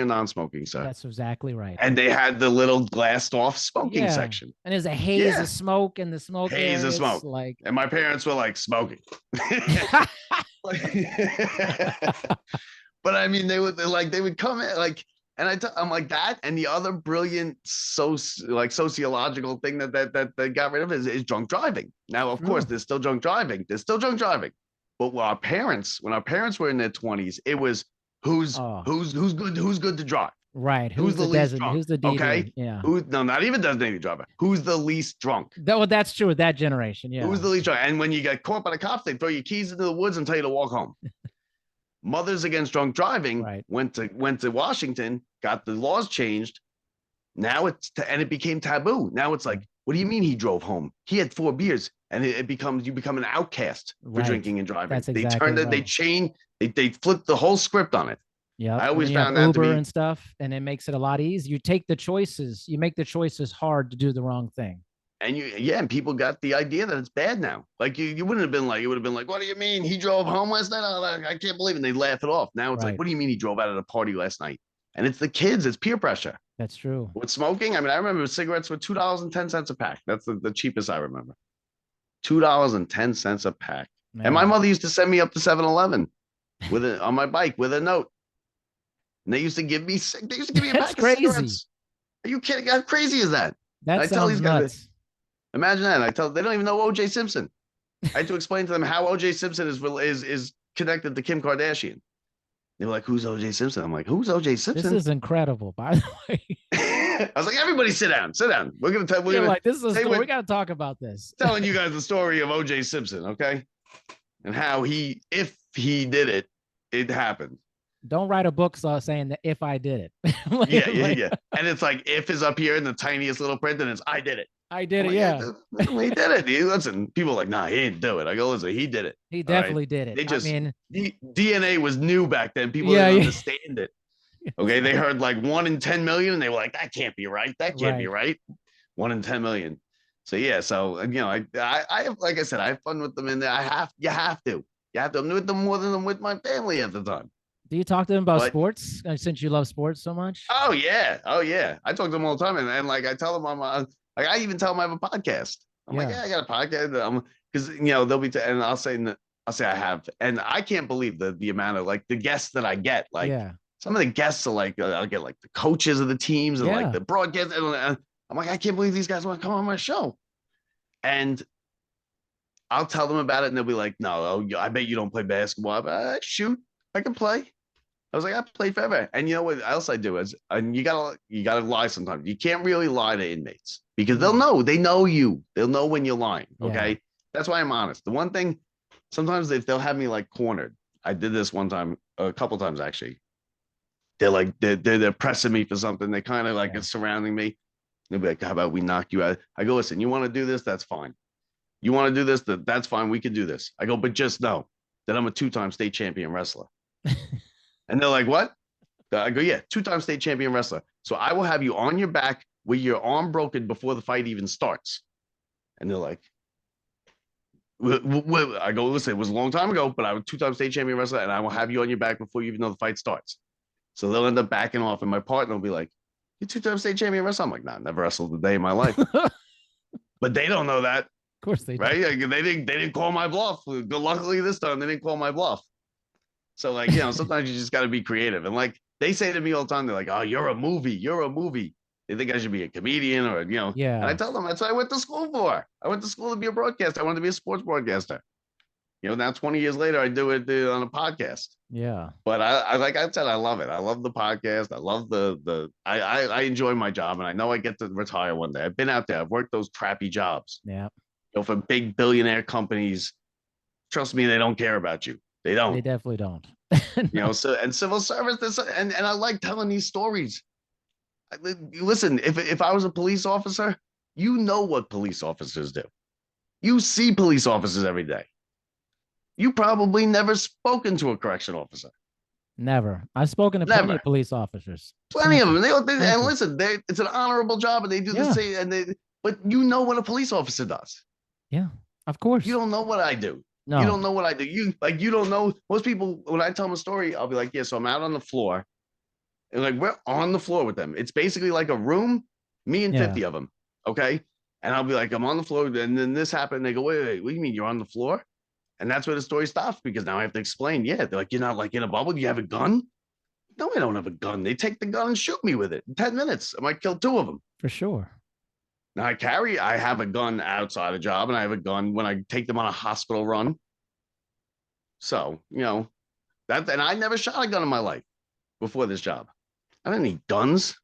non-smoking, sir. That's exactly right. And they had the little glassed off smoking section. And there's a haze of smoke in the smoke. Haze of smoke. And my parents were like, smoking. But I mean, they would come in like. And I'm like that, and the other brilliant sociological thing that they got rid of is drunk driving. Now, of course, there's still drunk driving. But when our parents were in their 20s, it was who's good to drive. Right. Who's the least drunk? Who's the DD? Okay. Yeah. Not even designated driver. Who's the least drunk? That's true with that generation. Yeah. Who's the least drunk? And when you get caught by the cops, they throw your keys into the woods and tell you to walk home. Mothers Against Drunk Driving went to Washington, got the laws changed. Now it became taboo. Now it's like, what do you mean he drove home? He had 4 beers, and you become an outcast for drinking and driving. That's exactly they flipped the whole script on it. Yeah, I always found that Uber to be and stuff, and it makes it a lot easier. You take the choices. You make the choices hard to do the wrong thing. And and people got the idea that it's bad now. Like you wouldn't have been like, it would have been like, what do you mean he drove home last night? I can't believe it. And they laugh it off. Now it's like, what do you mean he drove out of the party last night? And it's the kids, it's peer pressure. That's true. With smoking, I mean, I remember cigarettes were $2.10 a pack. That's the cheapest I remember. $2.10 a pack. Man. And my mother used to send me up to 7-Eleven on my bike with a note. And they used to give me a pack of cigarettes. Are you kidding? How crazy is that? That sounds nuts. Imagine that. They don't even know O.J. Simpson. I had to explain to them how O.J. Simpson is connected to Kim Kardashian. They were like, "Who's O.J. Simpson?" I'm like, "Who's O.J. Simpson?" This is incredible, by the way. I was like, everybody sit down, sit down. We're gonna tell. We're You're gonna like, this is a say story. We got to talk about this. telling you guys the story of O.J. Simpson, okay, and how if he did it, it happened. Don't write a book saying that if I did it. Like, Yeah. And it's like if is up here in the tiniest little print, and it's I did it. I did I'm it. like, Yeah. he did it. Listen, people are like, nah, he didn't do it. I go, listen, he did it. He All right. definitely did it. They just I mean, DNA was new back then. People yeah, didn't yeah. understand it. Okay. They heard like 1 in 10 million, and they were like, that can't be right. That can't be right. 1 in 10 million. So yeah, so you know, I have, like I said, I have fun with them in there. You have to. I'm with them more than I'm with my family at the time. Do you talk to them about But sports since you love sports so much? oh yeah, I talk to them all the time, and like I tell them like I even tell them I have a podcast. I'm like, yeah, I got a podcast. Because you know they'll be, and I'll say I have, and I can't believe the amount of like the guests that I get. Like some of the guests are like I'll get like the coaches of the teams and like the broadcast, and I'm like, I can't believe these guys want to come on my show, and I'll tell them about it, and they'll be like, no, I bet you don't play basketball. Shoot, I can play. I was like, I played forever. And you know what else I do is, and you gotta lie sometimes. You can't really lie to inmates because they'll know. They know you. They'll know when you're lying. Okay. Yeah. That's why I'm honest. The one thing, sometimes if they'll have me like cornered. I did this one time, a couple times actually. They're like, they're pressing me for something. They kind of like it's surrounding me. They'll be like, how about we knock you out? I go, listen, you want to do this? That's fine. You want to do this? That's fine. We can do this. I go, but just know that I'm a 2-time state champion wrestler. And they're like, what? I go, yeah, 2-time state champion wrestler. So I will have you on your back with your arm broken before the fight even starts. And they're like, I go, listen, it was a long time ago, but I was 2-time state champion wrestler, and I will have you on your back before you even know the fight starts. So they'll end up backing off, and my partner will be like, you 2-time state champion wrestler? I'm like, nah, never wrestled a day in my life. But they don't know that. Of course they right? Like, they didn't call my bluff. Luckily this time they didn't call my bluff. So like, you know, sometimes you just got to be creative. And like they say to me all the time, they're like, oh, you're a movie. They think I should be a comedian or, you know. Yeah. And I tell them that's what I went to school for. I went to school to be a broadcaster. I wanted to be a sports broadcaster. You know, now 20 years later, I do it on a podcast. Yeah. But I like I said, I love it. I love the podcast. I love I enjoy my job, and I know I get to retire one day. I've been out there. I've worked those crappy jobs. Yeah. You know, for big billionaire companies. Trust me, they don't care about you. They don't. They definitely don't. No. You know, so and civil service, and I like telling these stories. Listen, if I was a police officer, you know what police officers do. You see police officers every day. You probably never spoken to a correctional officer. Never. I've spoken to plenty of police officers. Plenty of them. And listen, it's an honorable job, and they do the same. But you know what a police officer does. Yeah, of course. You don't know what I do. No. You don't know what I do. You don't know. Most people, when I tell them a story, I'll be like, yeah, so I'm out on the floor. And like, we're on the floor with them. It's basically like a room, me and 50 of them. Okay. And I'll be like, I'm on the floor. And then this happened. And they go, wait, what do you mean you're on the floor? And that's where the story stops, because now I have to explain. Yeah. They're like, you're not like in a bubble. Do you have a gun? No, I don't have a gun. They take the gun and shoot me with it in 10 minutes. I might kill 2 of them. For sure. Now I have a gun outside a job, and I have a gun when I take them on a hospital run. So, you know, and I never shot a gun in my life before this job. I don't need guns.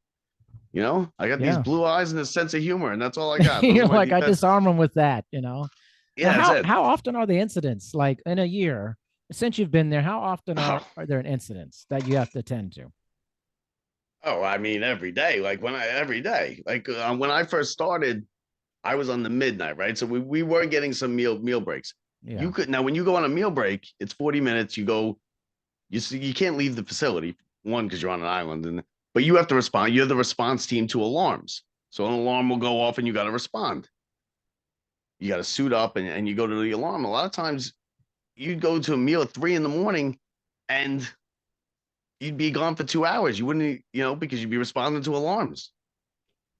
You know, I got these blue eyes and a sense of humor, and that's all I got. You're like, I disarm them with that, you know? Yeah. How often are the incidents, like in a year, since you've been there, how often are there incidents that you have to attend to? Oh, I mean, every day. Like every day. Like when I first started, I was on the midnight, right? So we were getting some meal breaks. Yeah. You could, now when you go on a meal break, it's 40 minutes. You go, you can't leave the facility, one, because you're on an island, but you have to respond. You're the response team to alarms. So an alarm will go off and you got to respond. You got to suit up and you go to the alarm. A lot of times you'd go to a meal at 3 a.m. and you'd be gone for 2 hours. You wouldn't, you know, because you'd be responding to alarms,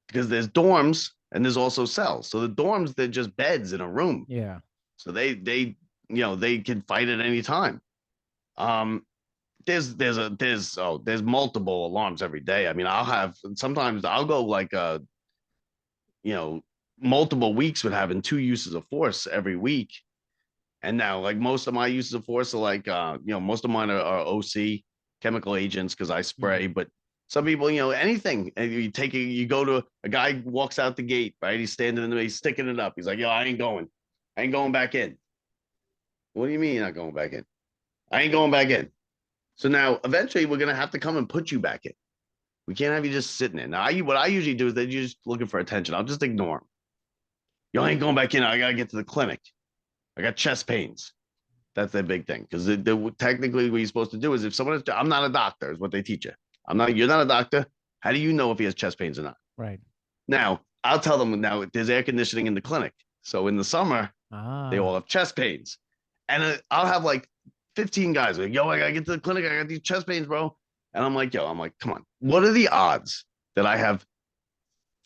because there's dorms and there's also cells. So the dorms, they're just beds in a room. Yeah. So they, you know, they can fight at any time. There's multiple alarms every day. I mean, sometimes I'll go like, you know, multiple weeks with having 2 uses of force every week. And now, like, most of my uses of force are like, you know, most of mine are OC, chemical agents, because I spray, but Some people, anything. And you go to a guy walks out the gate, right? He's standing in the way, he's sticking it up. He's like, yo, I ain't going. I ain't going back in. What do you mean you're not going back in? I ain't going back in. So now eventually we're gonna have to come and put you back in. We can't have you just sitting there. Now, what I usually do is they're just looking for attention. I'll just ignore them. Yo, I ain't going back in. I gotta get to the clinic. I got chest pains. That's their big thing. Because technically what you're supposed to do is if someone I'm not a doctor, is what they teach you. You're not a doctor. How do you know if he has chest pains or not? Right. Now, I'll tell them now there's air conditioning in the clinic. So in the summer, they all have chest pains. And I'll have like 15 guys like, yo, I gotta get to the clinic. I got these chest pains, bro. And I'm like, come on. What are the odds that I have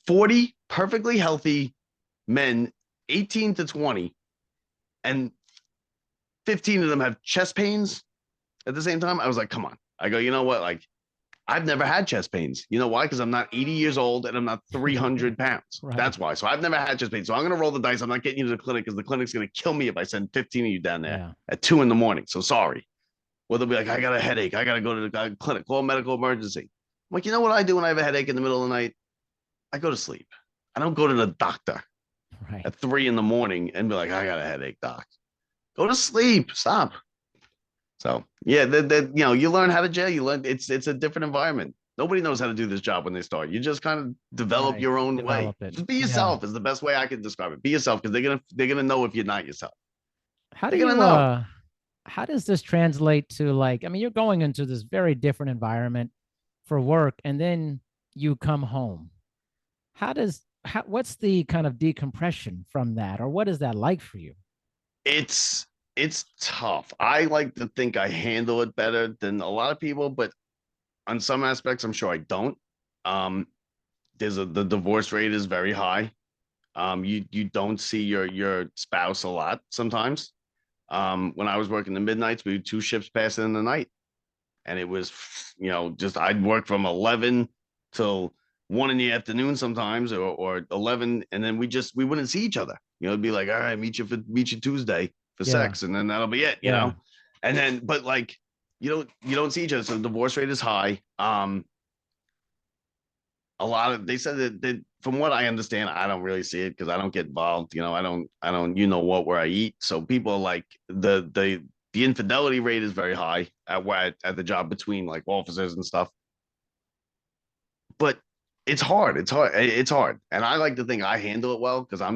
40 perfectly healthy men, 18 to 20, and 15 of them have chest pains at the same time? I was like, come on. I go, you know what? Like, I've never had chest pains. You know why? Because I'm not 80 years old and I'm not 300 pounds. Right. That's why. So I've never had chest pains. So I'm going to roll the dice. I'm not getting you to the clinic because the clinic's going to kill me if I send 15 of you down there at 2 a.m. So sorry. Well, they'll be like, I got a headache. I got to go to the clinic, call a medical emergency. I'm like, you know what I do when I have a headache in the middle of the night? I go to sleep. I don't go to the doctor at 3 a.m. and be like, I got a headache, doc. Go to sleep. Stop. So yeah, you learn how to jail. You learn it's a different environment. Nobody knows how to do this job when they start. You just kind of develop your own way. Just be yourself is the best way I can describe it. Be yourself because they're gonna know if you're not yourself. How do you know? How does this translate to you're going into this very different environment for work and then you come home. What's the kind of decompression from that, or what is that like for you? It's tough. I like to think I handle it better than a lot of people, but on some aspects, I'm sure I don't. The divorce rate is very high. You don't see your spouse a lot sometimes. When I was working the midnights, we had 2 ships passing in the night, and it was, just I'd work from 11 till 1 in the afternoon sometimes, or 11, and then we wouldn't see each other. It'd be like, all right, meet you Tuesday for sex, and then that'll be it, you know. And then, but like, you don't see each other, so the divorce rate is high. They said that from what I understand, I don't really see it because I don't get involved. I don't where I eat. So people are like the infidelity rate is very high at the job between like officers and stuff. But it's hard. It's hard. And I like to think I handle it well because I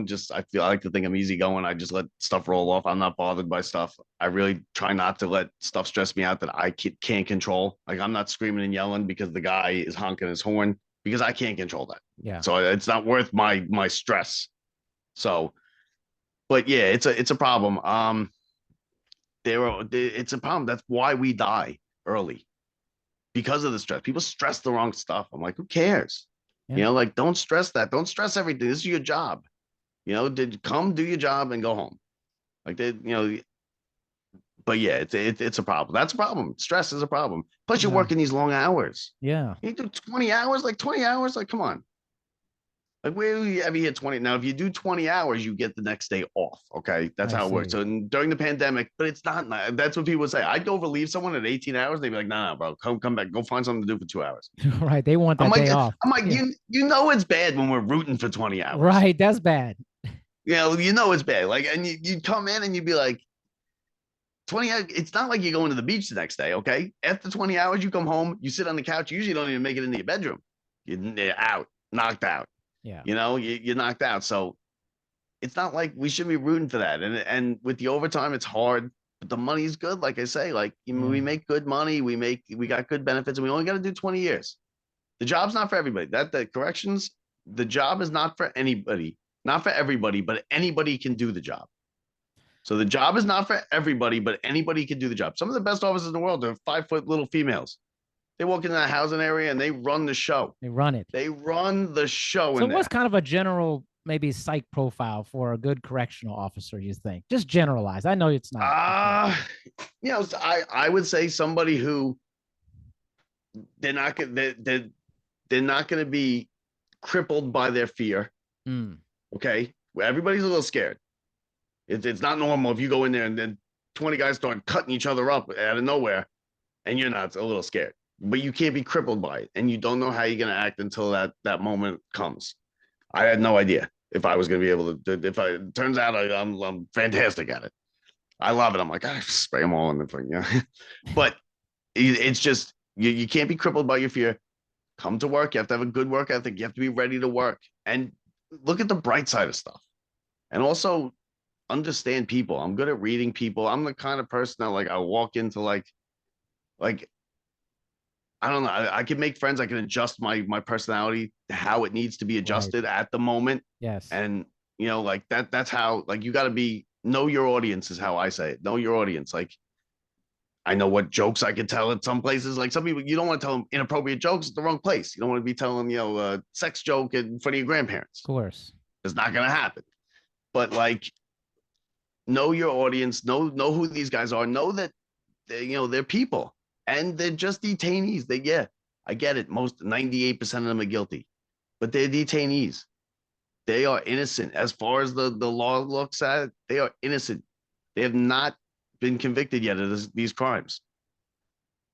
like to think I'm easygoing. I just let stuff roll off. I'm not bothered by stuff. I really try not to let stuff stress me out that I can't control. Like I'm not screaming and yelling because the guy is honking his horn because I can't control that. Yeah. So it's not worth my stress. So, but yeah, it's a problem. It's a problem. That's why we die early because of the stress. People stress the wrong stuff. I'm like, who cares? Yeah. Don't stress that. Don't stress everything. This is your job. Come do your job and go home. But yeah, it's a problem. That's a problem. Stress is a problem. Plus, you're working these long hours. Yeah. You do 20 hours, like 20 hours, like, come on. Like, where do you ever hit 20? Now, if you do 20 hours, you get the next day off. Okay. That's how it works. So during the pandemic, but it's not, that's what people would say. I'd go relieve someone at 18 hours. They'd be like, nah, bro, come back. Go find something to do for 2 hours. Right. They want that day off. I'm like, it's bad when we're rooting for 20 hours. Right. That's bad. It's bad. Like, and you'd come in and you'd be like, 20 hours, it's not like you're going to the beach the next day, okay? After 20 hours, you come home, you sit on the couch. You usually don't even make it into your bedroom. You're out, knocked out. Yeah. You're knocked out. So it's not like we should be rooting for that. And with the overtime, it's hard, but the money's good. Like I say, we make good money. We got good benefits, and we only got to do 20 years. The job's not for everybody. The corrections, the job is not for anybody, not for everybody, but anybody can do the job. So the job is not for everybody, but anybody can do the job. Some of the best officers in the world are 5-foot little females. They walk into that housing area and they run the show. They run it. They run the show. So what's kind of a general, maybe psych profile for a good correctional officer, you think? Just generalize. I know it's not. I would say somebody who they're not going to be crippled by their fear. Okay. Everybody's a little scared. It's not normal if you go in there and then 20 guys start cutting each other up out of nowhere and you're not a little scared. but you can't be crippled by it, and you don't know how you're going to act until that moment comes. I had no idea if I was going to be able to. If it turns out I'm fantastic at it. I love it. I'm like, I spray them all in the thing, yeah. But it's just you can't be crippled by your fear. Come to work. You have to have a good work ethic. You have to be ready to work and look at the bright side of stuff. And also understand people. I'm good at reading people. I'm the kind of person that like I walk into like I don't know. I can make friends. I can adjust my personality to how it needs to be adjusted at the moment. Yes. And like that's how like you got to be know your audience is how I say it. Know your audience. Like I know what jokes I could tell at some places. Like some people, you don't want to tell them inappropriate jokes at the wrong place. You don't want to be telling a sex joke in front of your grandparents. Of course, it's not going to happen. But like, know your audience. Know who these guys are. Know that they're people and they're just detainees. I get it. Most 98% of them are guilty, but they're detainees. They are innocent. As far as the law looks at it, they are innocent. They have not been convicted yet of these crimes.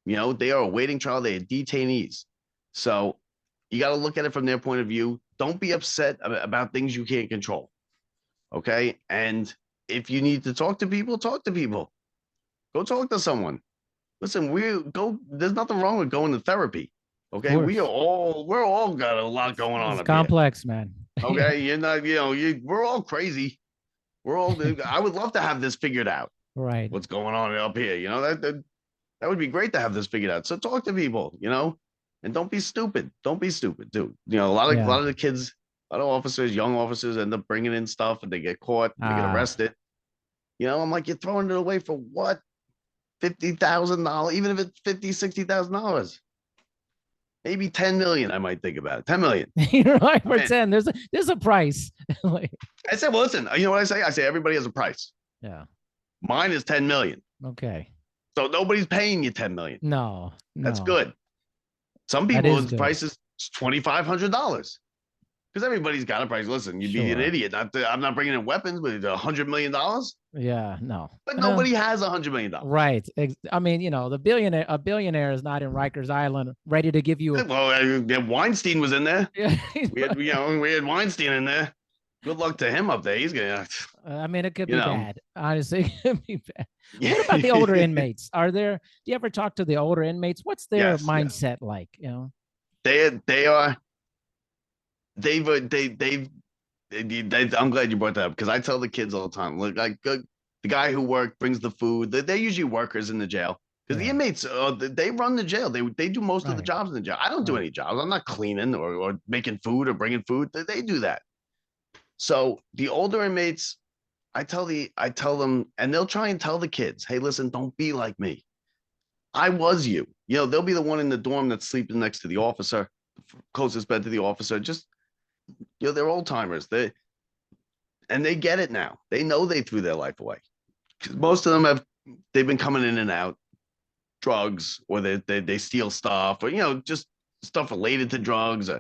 They are awaiting trial. They are detainees. So you got to look at it from their point of view. Don't be upset about things you can't control. Okay. And if you need to talk to people, talk to people. Go talk to someone. Listen, there's nothing wrong with going to therapy. Okay. We're all got a lot going on. It's complex, here. Man. Okay. You're not, we're all crazy. I would love to have this figured out. Right. What's going on up here? That would be great to have this figured out. So talk to people, and don't be stupid. Don't be stupid, dude. A lot of the kids, a lot of officers, young officers end up bringing in stuff and they get caught, they get arrested. I'm like, you're throwing it away for what? $50,000, even if it's $50,000, $60,000. Maybe 10 million. I might think about it. 10 million. You're right for 10. There's a price. I said, well, listen, you know what I say? I say everybody has a price. Yeah. Mine is 10 million. Okay. So nobody's paying you 10 million. No. That's good. Some people's price is $2,500 because everybody's got a price. Listen, you'd be an idiot. I'm not bringing in weapons, but $100 million. Yeah, no. But nobody has $100 million. Right. I mean, a billionaire is not in Rikers Island ready to give you. Well, Weinstein was in there. Yeah. we had Weinstein in there. Good luck to him up there. He's gonna. I mean, it could be bad. Honestly, it could be bad. Yeah. What about the older inmates? Do you ever talk to the older inmates? What's their mindset like? They are. I'm glad you brought that up because I tell the kids all the time. Look, like the guy who brings the food. They're usually workers in the jail because the inmates they run the jail. They do most of the jobs in the jail. I don't do any jobs. I'm not cleaning or making food or bringing food. They do that. So the older inmates, I tell them, and they'll try and tell the kids, hey, listen, don't be like me. I was you. They'll be the one in the dorm that's sleeping next to the officer, closest bed to the officer. Just, they're old timers. They get it now. They know they threw their life away. Most of them they've been coming in and out, drugs, or they steal stuff, or, just stuff related to drugs.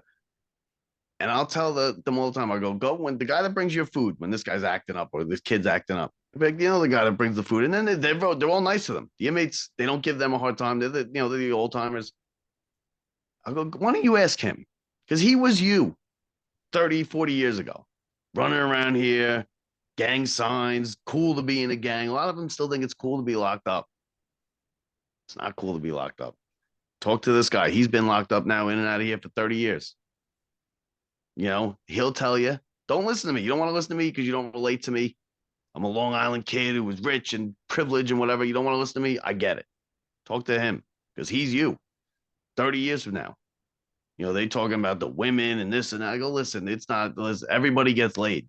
And I'll tell them all the time, I go when the guy that brings your food, when this guy's acting up or this kid's acting up, like, the guy that brings the food, and then they're all nice to them. The inmates, they don't give them a hard time. They're the old timers. I go, why don't you ask him? Because he was you 30, 40 years ago, running around here, gang signs, cool to be in a gang. A lot of them still think it's cool to be locked up. It's not cool to be locked up. Talk to this guy. He's been locked up now in and out of here for 30 years. He'll tell you, don't listen to me. You don't want to listen to me because you don't relate to me. I'm a Long Island kid who was rich and privileged and whatever. You don't want to listen to me. I get it. Talk to him because he's you 30 years from now. They talking about the women and this and that. I go, listen, it's not, everybody gets laid.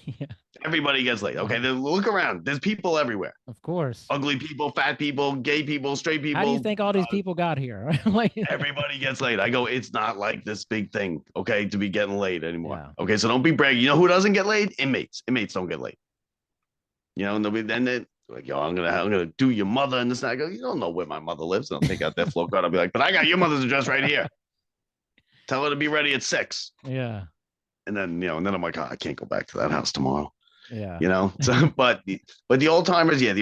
Yeah. Everybody gets laid. Okay. Then look around. There's people everywhere. Of course. Ugly people, fat people, gay people, straight people. How do you think all these people got here? Everybody gets laid. I go, it's not like this big thing, okay, to be getting laid anymore. Yeah. Okay. So don't be bragging. You know who doesn't get laid? Inmates. Inmates don't get laid. And then they like, yo, I'm gonna do your mother and this and that. I go, you don't know where my mother lives. I'll take out that flow card. I'll be like, but I got your mother's address right here. Tell her to be ready at 6. Yeah. And then, and then I'm like, I can't go back to that house tomorrow. Yeah. So, but the old timers, they're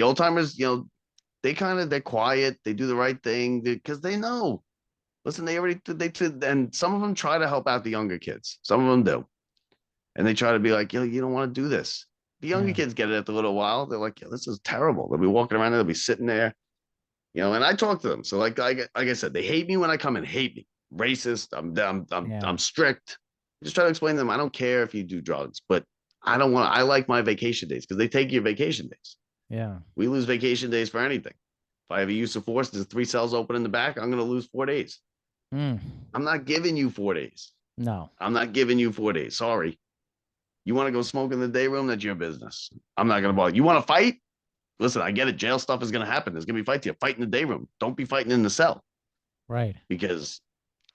quiet. They do the right thing because they know Listen, and some of them try to help out the younger kids. Some of them do, and they try to be like, yo, you don't want to do this. The younger Yeah. kids get it after a little while. They're like, yo, this is terrible. They'll be walking around, they'll be sitting there, and I talk to them. So like I said, they hate me when I come in, hate me, racist. Yeah. I'm strict. I just try to explain to them, I don't care if you do drugs, but I like my vacation days because they take your vacation days. Yeah. We lose vacation days for anything. If I have a use of force, there's 3 cells open in the back, I'm going to lose 4 days. Mm. I'm not giving you 4 days. No. I'm not giving you 4 days. Sorry. You want to go smoke in the day room? That's your business. I'm not going to bother. You want to fight? Listen, I get it. Jail stuff is going to happen. There's going to be fights here. Fight in the day room. Don't be fighting in the cell Right. because,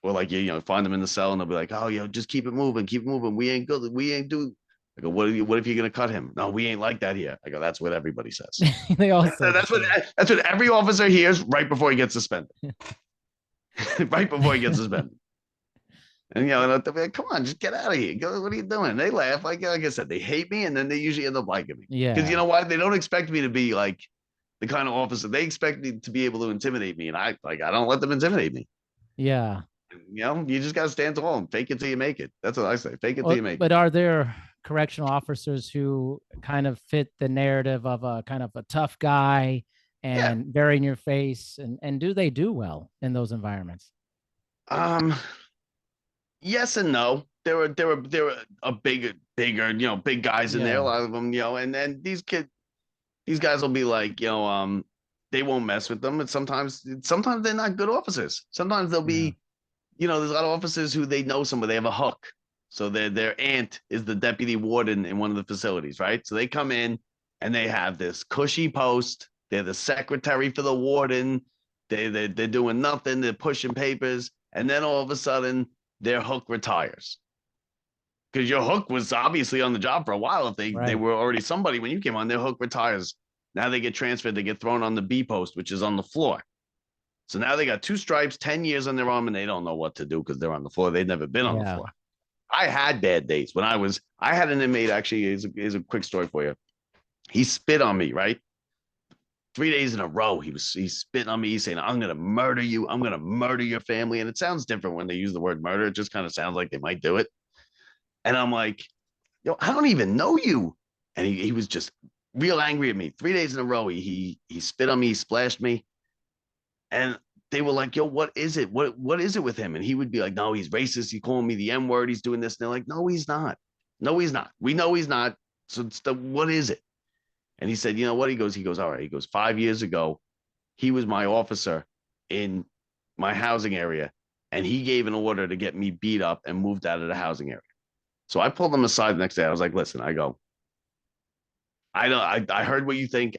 well, like, find them in the cell and they'll be like, oh, just keep it moving. Keep it moving. We ain't good. We ain't do. I go, what if you're going to cut him? No, we ain't like that here. I go, that's what everybody says. They all say That's what every officer hears right before he gets suspended. Right before he gets suspended. And and they'll be like, come on, just get out of here. Go, what are you doing? They laugh. Like I said, they hate me and then they usually end up liking me. Yeah. Because you know why? They don't expect me to be like the kind of officer. They expect me to be able to intimidate me. And I don't let them intimidate me. Yeah. You just gotta stand tall and fake it till you make it. That's what I say. Fake it till you make it. But are there correctional officers who kind of fit the narrative of a kind of a tough guy and very in your face? And do they do well in those environments? Yes and no. There were a bigger, big guys in there, a lot of them, and then these guys will be like, they won't mess with them. And sometimes they're not good officers. Sometimes they'll be, there's a lot of officers who they know somebody, they have a hook. So their aunt is the deputy warden in one of the facilities, right? So they come in and they have this cushy post. They're the secretary for the warden. They're doing nothing. They're pushing papers. And then all of a sudden, their hook retires. Because your hook was obviously on the job for a while. If they were already somebody when you came on, their hook retires. Now they get transferred. They get thrown on the B post, which is on the floor. So now they got 2 stripes, 10 years on their arm, and they don't know what to do because they're on the floor. They've never been on the floor. I had bad days when I had an inmate, actually, here's a quick story for you. He spit on me, right? 3 days in a row, he spit on me. He's saying, I'm going to murder you. I'm going to murder your family. And it sounds different when they use the word murder. It just kind of sounds like they might do it. And I'm like, I don't even know you. And he was just real angry at me. 3 days in a row, he spit on me, he splashed me. And they were like, what is it? What is it with him? And he would be like, no, he's racist. He's calling me the M word. He's doing this. And they're like, no, he's not. No, he's not. We know he's not. So what is it? And he said, you know what? He goes, all right. He goes, 5 years ago, he was my officer in my housing area. And he gave an order to get me beat up and moved out of the housing area. So I pulled him aside the next day. I was like, listen, I heard what you think.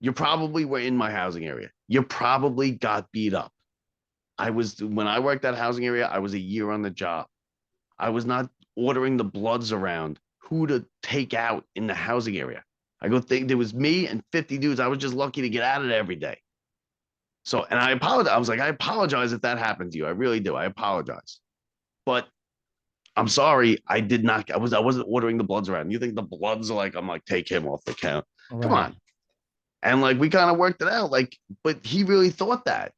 You probably were in my housing area. You probably got beat up. When I worked that housing area, I was a year on the job. I was not ordering the bloods around who to take out in the housing area. There was me and 50 dudes. I was just lucky to get out of there every day. So, and I apologize. I was like, I apologize if that happened to you. I really do. I apologize. But I'm sorry. I wasn't ordering the bloods around. You think the bloods are like, I'm like, take him off the count. Right. Come on. And like, we kind of worked it out. Like, but he really thought that,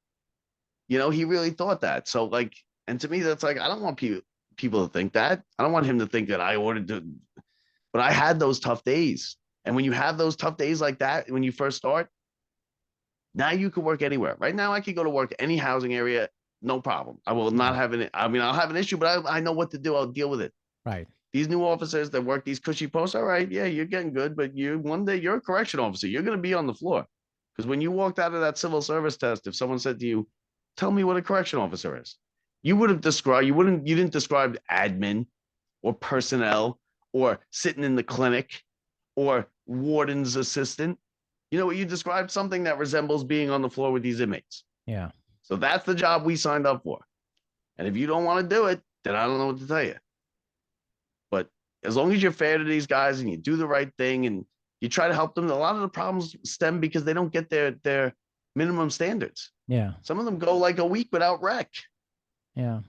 he really thought that. So like, and to me, that's like, I don't want people to think that. I don't want him to think that I ordered to, but I had those tough days. And when you have those tough days like that, when you first start, now you can work anywhere. Right now, I can go to work any housing area, no problem. I will not have I'll have an issue, but I know what to do. I'll deal with it. Right. These new officers that work these cushy posts, all right, yeah, you're getting good, but one day you're a correction officer. You're going to be on the floor. Because when you walked out of that civil service test, if someone said to you, tell me what a correction officer is, you didn't describe admin or personnel or sitting in the clinic or warden's assistant. You know what? You described something that resembles being on the floor with these inmates. Yeah. So that's the job we signed up for. And if you don't want to do it, then I don't know what to tell you. But as long as you're fair to these guys and you do the right thing and you try to help them, a lot of the problems stem because they don't get their minimum standards. Yeah. Some of them go like a week without rec. Yeah.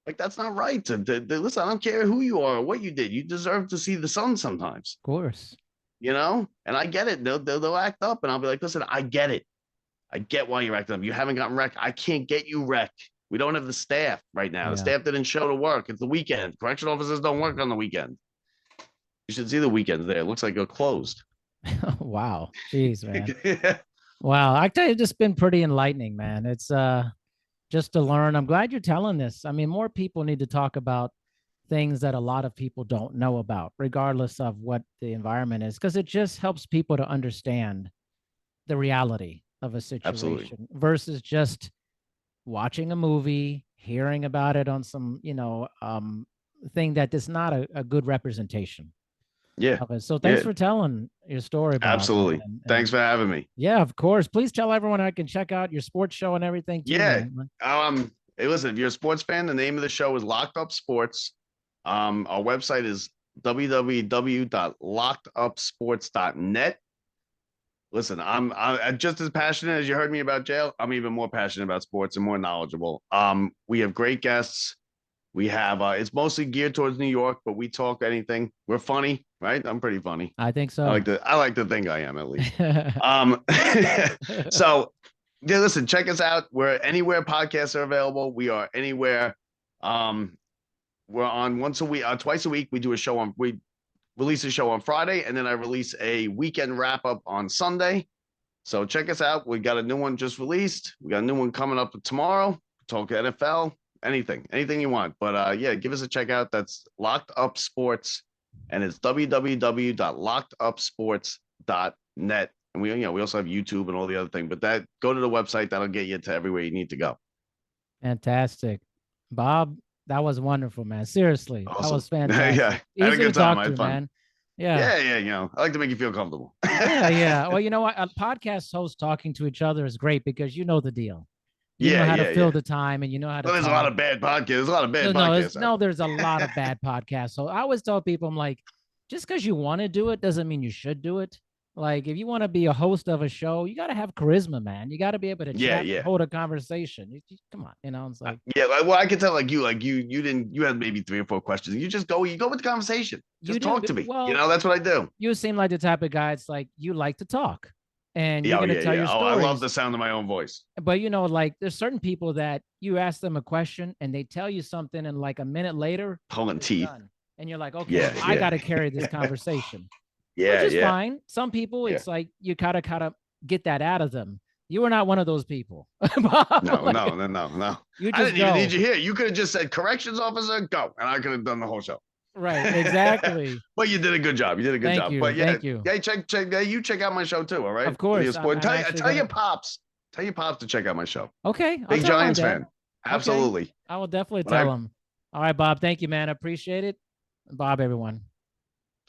Like, that's not right. Listen, I don't care who you are or what you did. You deserve to see the sun sometimes. Of course. And I get it. They'll act up and I'll be like, listen, I get it. I get why you're acting up. You haven't gotten rec. I can't get you rec. We don't have the staff right now. The Yeah. staff didn't show to work. It's the weekend. Correctional officers don't work on the weekend. You should see the weekends there. It looks like they're closed. Wow. Jeez, man. Yeah. Wow. I tell you, it's just been pretty enlightening, man. It's just to learn. I'm glad you're telling this. I mean, more people need to talk about things that a lot of people don't know about, regardless of what the environment is, because it just helps people to understand the reality of a Absolutely. situation versus just watching a movie, hearing about it on some, thing that is not a good representation Yeah. of it. So thanks Yeah. for telling your story, Bob. Absolutely. Thanks for having me. Yeah, of course. Please tell everyone I can check out your sports show and everything too. Yeah. Man. Hey, listen, if you're a sports fan, the name of the show is Locked Up Sports. Our website is www.lockedupsports.net. Listen, I'm just as passionate as you heard me about jail. I'm even more passionate about sports and more knowledgeable. We have great guests. We have it's mostly geared towards New York, but we talk anything. We're funny, right? I'm pretty funny. I think so. I like to think I am, at least. So yeah, listen, check us out. We're anywhere podcasts are available. We are anywhere. We're on once a week, twice a week. We release a show on Friday, and then I release a weekend wrap up on Sunday. So check us out. We got a new one just released. We got a new one coming up tomorrow. Talk NFL, anything you want. But yeah, give us a check out. That's Locked Up Sports, and it's www.lockedupsports.net. And we also have YouTube and all the other things. But go to the website. That'll get you to everywhere you need to go. Fantastic, Bob. That was wonderful, man. Seriously, Awesome. That was fantastic. Yeah, Easy to talk to, man. Yeah. I like to make you feel comfortable. Yeah. Well, you know what? A podcast host talking to each other is great because you know the deal. You know how to fill the time, and you know how to. Well, there's a lot of bad podcasts. There's a lot of bad podcasts. No, there's a lot of bad podcasts. So I always tell people, I'm like, just because you want to do it doesn't mean you should do it. Like, if you want to be a host of a show, you got to have charisma, man. You got to be able to chat, hold a conversation. Come on, it's like. Yeah, well, I can tell, you had maybe 3 or 4 questions. You go with the conversation. Just talk to me. Well, that's what I do. You seem like the type of guy. It's like you like to talk, and you're going to tell your stories. I love the sound of my own voice. But like there's certain people that you ask them a question and they tell you something, and like a minute later, pulling teeth, and you're like, okay, I got to carry this conversation. Yeah, which is fine. Some people, it's like you gotta kind of get that out of them. You were not one of those people. No. You I didn't even need you here. You could have just said corrections officer, go, and I could have done the whole show. Right, exactly. But you did a good job. Thank you. But yeah, thank you. Yeah, you check out my show too. All right. Of course. Tell your pops to check out my show. Okay. Big Giants fan. Absolutely. Okay. I will definitely tell him. All right, Bob. Thank you, man. I appreciate it. Bob, everyone.